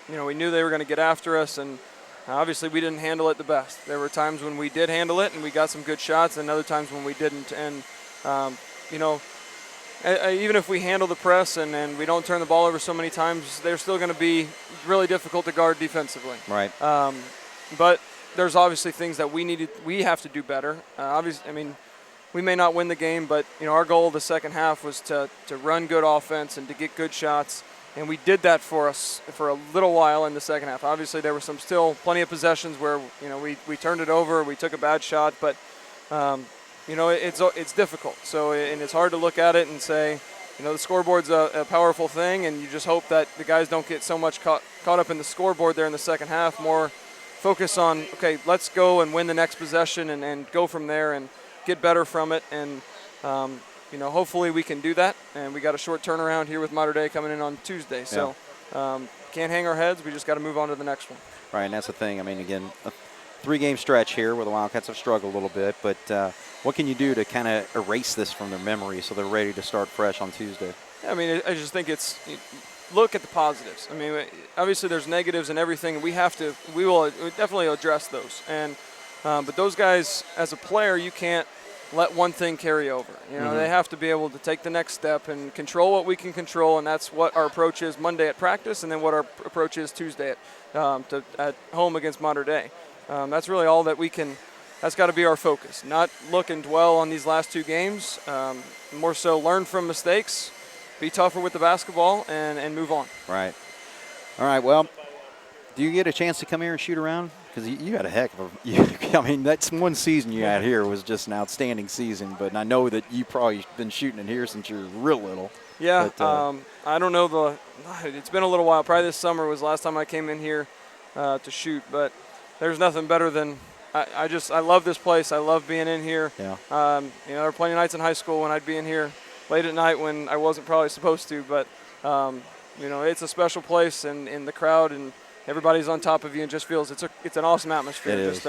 We knew they were going to get after us, and obviously we didn't handle it the best. There were times when we did handle it, and we got some good shots, and other times when we didn't. And, even if we handle the press and we don't turn the ball over so many times, they're still going to be really difficult to guard defensively. Right. But there's obviously things that we have to do better. We may not win the game, but our goal the second half was to run good offense and to get good shots, and we did that for us for a little while in the second half. Obviously, there were still plenty of possessions where we turned it over, we took a bad shot, but it's difficult. So and it's hard to look at it and say, the scoreboard's a powerful thing, and you just hope that the guys don't get so much caught up in the scoreboard there in the second half. More focus on, okay, let's go and win the next possession and go from there and get better from it, and hopefully we can do that. And we got a short turnaround here with Mater Dei coming in on Tuesday, so can't hang our heads. We just got to move on to the next one. Right, and that's the thing. I mean, again, a 3-game stretch here where the Wildcats have struggled a little bit, but what can you do to kind of erase this from their memory so they're ready to start fresh on Tuesday? I mean, I just think look at the positives. I mean, obviously there's negatives and everything, and we will definitely address those. And but those guys, as a player, you can't let one thing carry over. They have to be able to take the next step and control what we can control, and that's what our approach is Monday at practice, and then what our approach is Tuesday at home against Mater Dei. That's really all that we can. That's got to be our focus. Not look and dwell on these last 2 games. More so, learn from mistakes, be tougher with the basketball, and move on. Right. All right. Well, do you get a chance to come here and shoot around? Because you had a heck of a – I mean, that's one season you had here was just an outstanding season. But I know that you probably been shooting in here since you were real little. Yeah. But, I don't know it's been a little while. Probably this summer was the last time I came in here to shoot. But there's nothing better than I love this place. I love being in here. Yeah. There were plenty of nights in high school when I'd be in here late at night when I wasn't probably supposed to. But, it's a special place, and the crowd and – everybody's on top of you and just feels it's an awesome atmosphere. It is.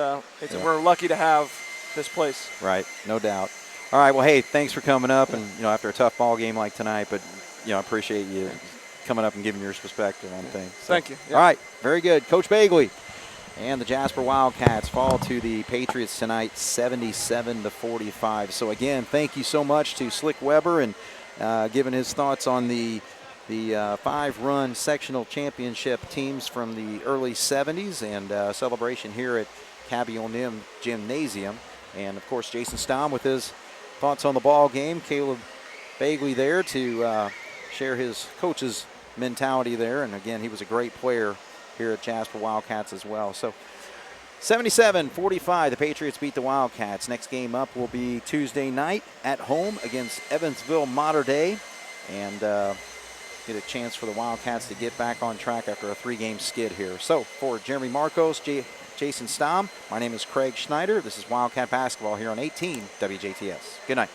We're lucky to have this place. Right, no doubt. All right. Well, hey, thanks for coming up, and after a tough ball game like tonight, but I appreciate you coming up and giving your perspective on things. So, Thank you. Yeah. All right. Very good, Coach Bagley. And the Jasper Wildcats fall to the Patriots tonight, 77-45. So again, thank you so much to Slick Weber and giving his thoughts on the 5-run sectional championship teams from the early 70s and celebration here at Cabby O'Neill Gymnasium. And of course, Jason Stamm with his thoughts on the ball game. Caleb Bagley there to share his coach's mentality there. And again, he was a great player here at Jasper Wildcats as well. So 77-45, the Patriots beat the Wildcats. Next game up will be Tuesday night at home against Evansville Mater Dei, and get a chance for the Wildcats to get back on track after a 3-game skid here. So for Jeremy Marcos, Jason Stamm, my name is Craig Schneider. This is Wildcat Basketball here on 18 WJTS. Good night.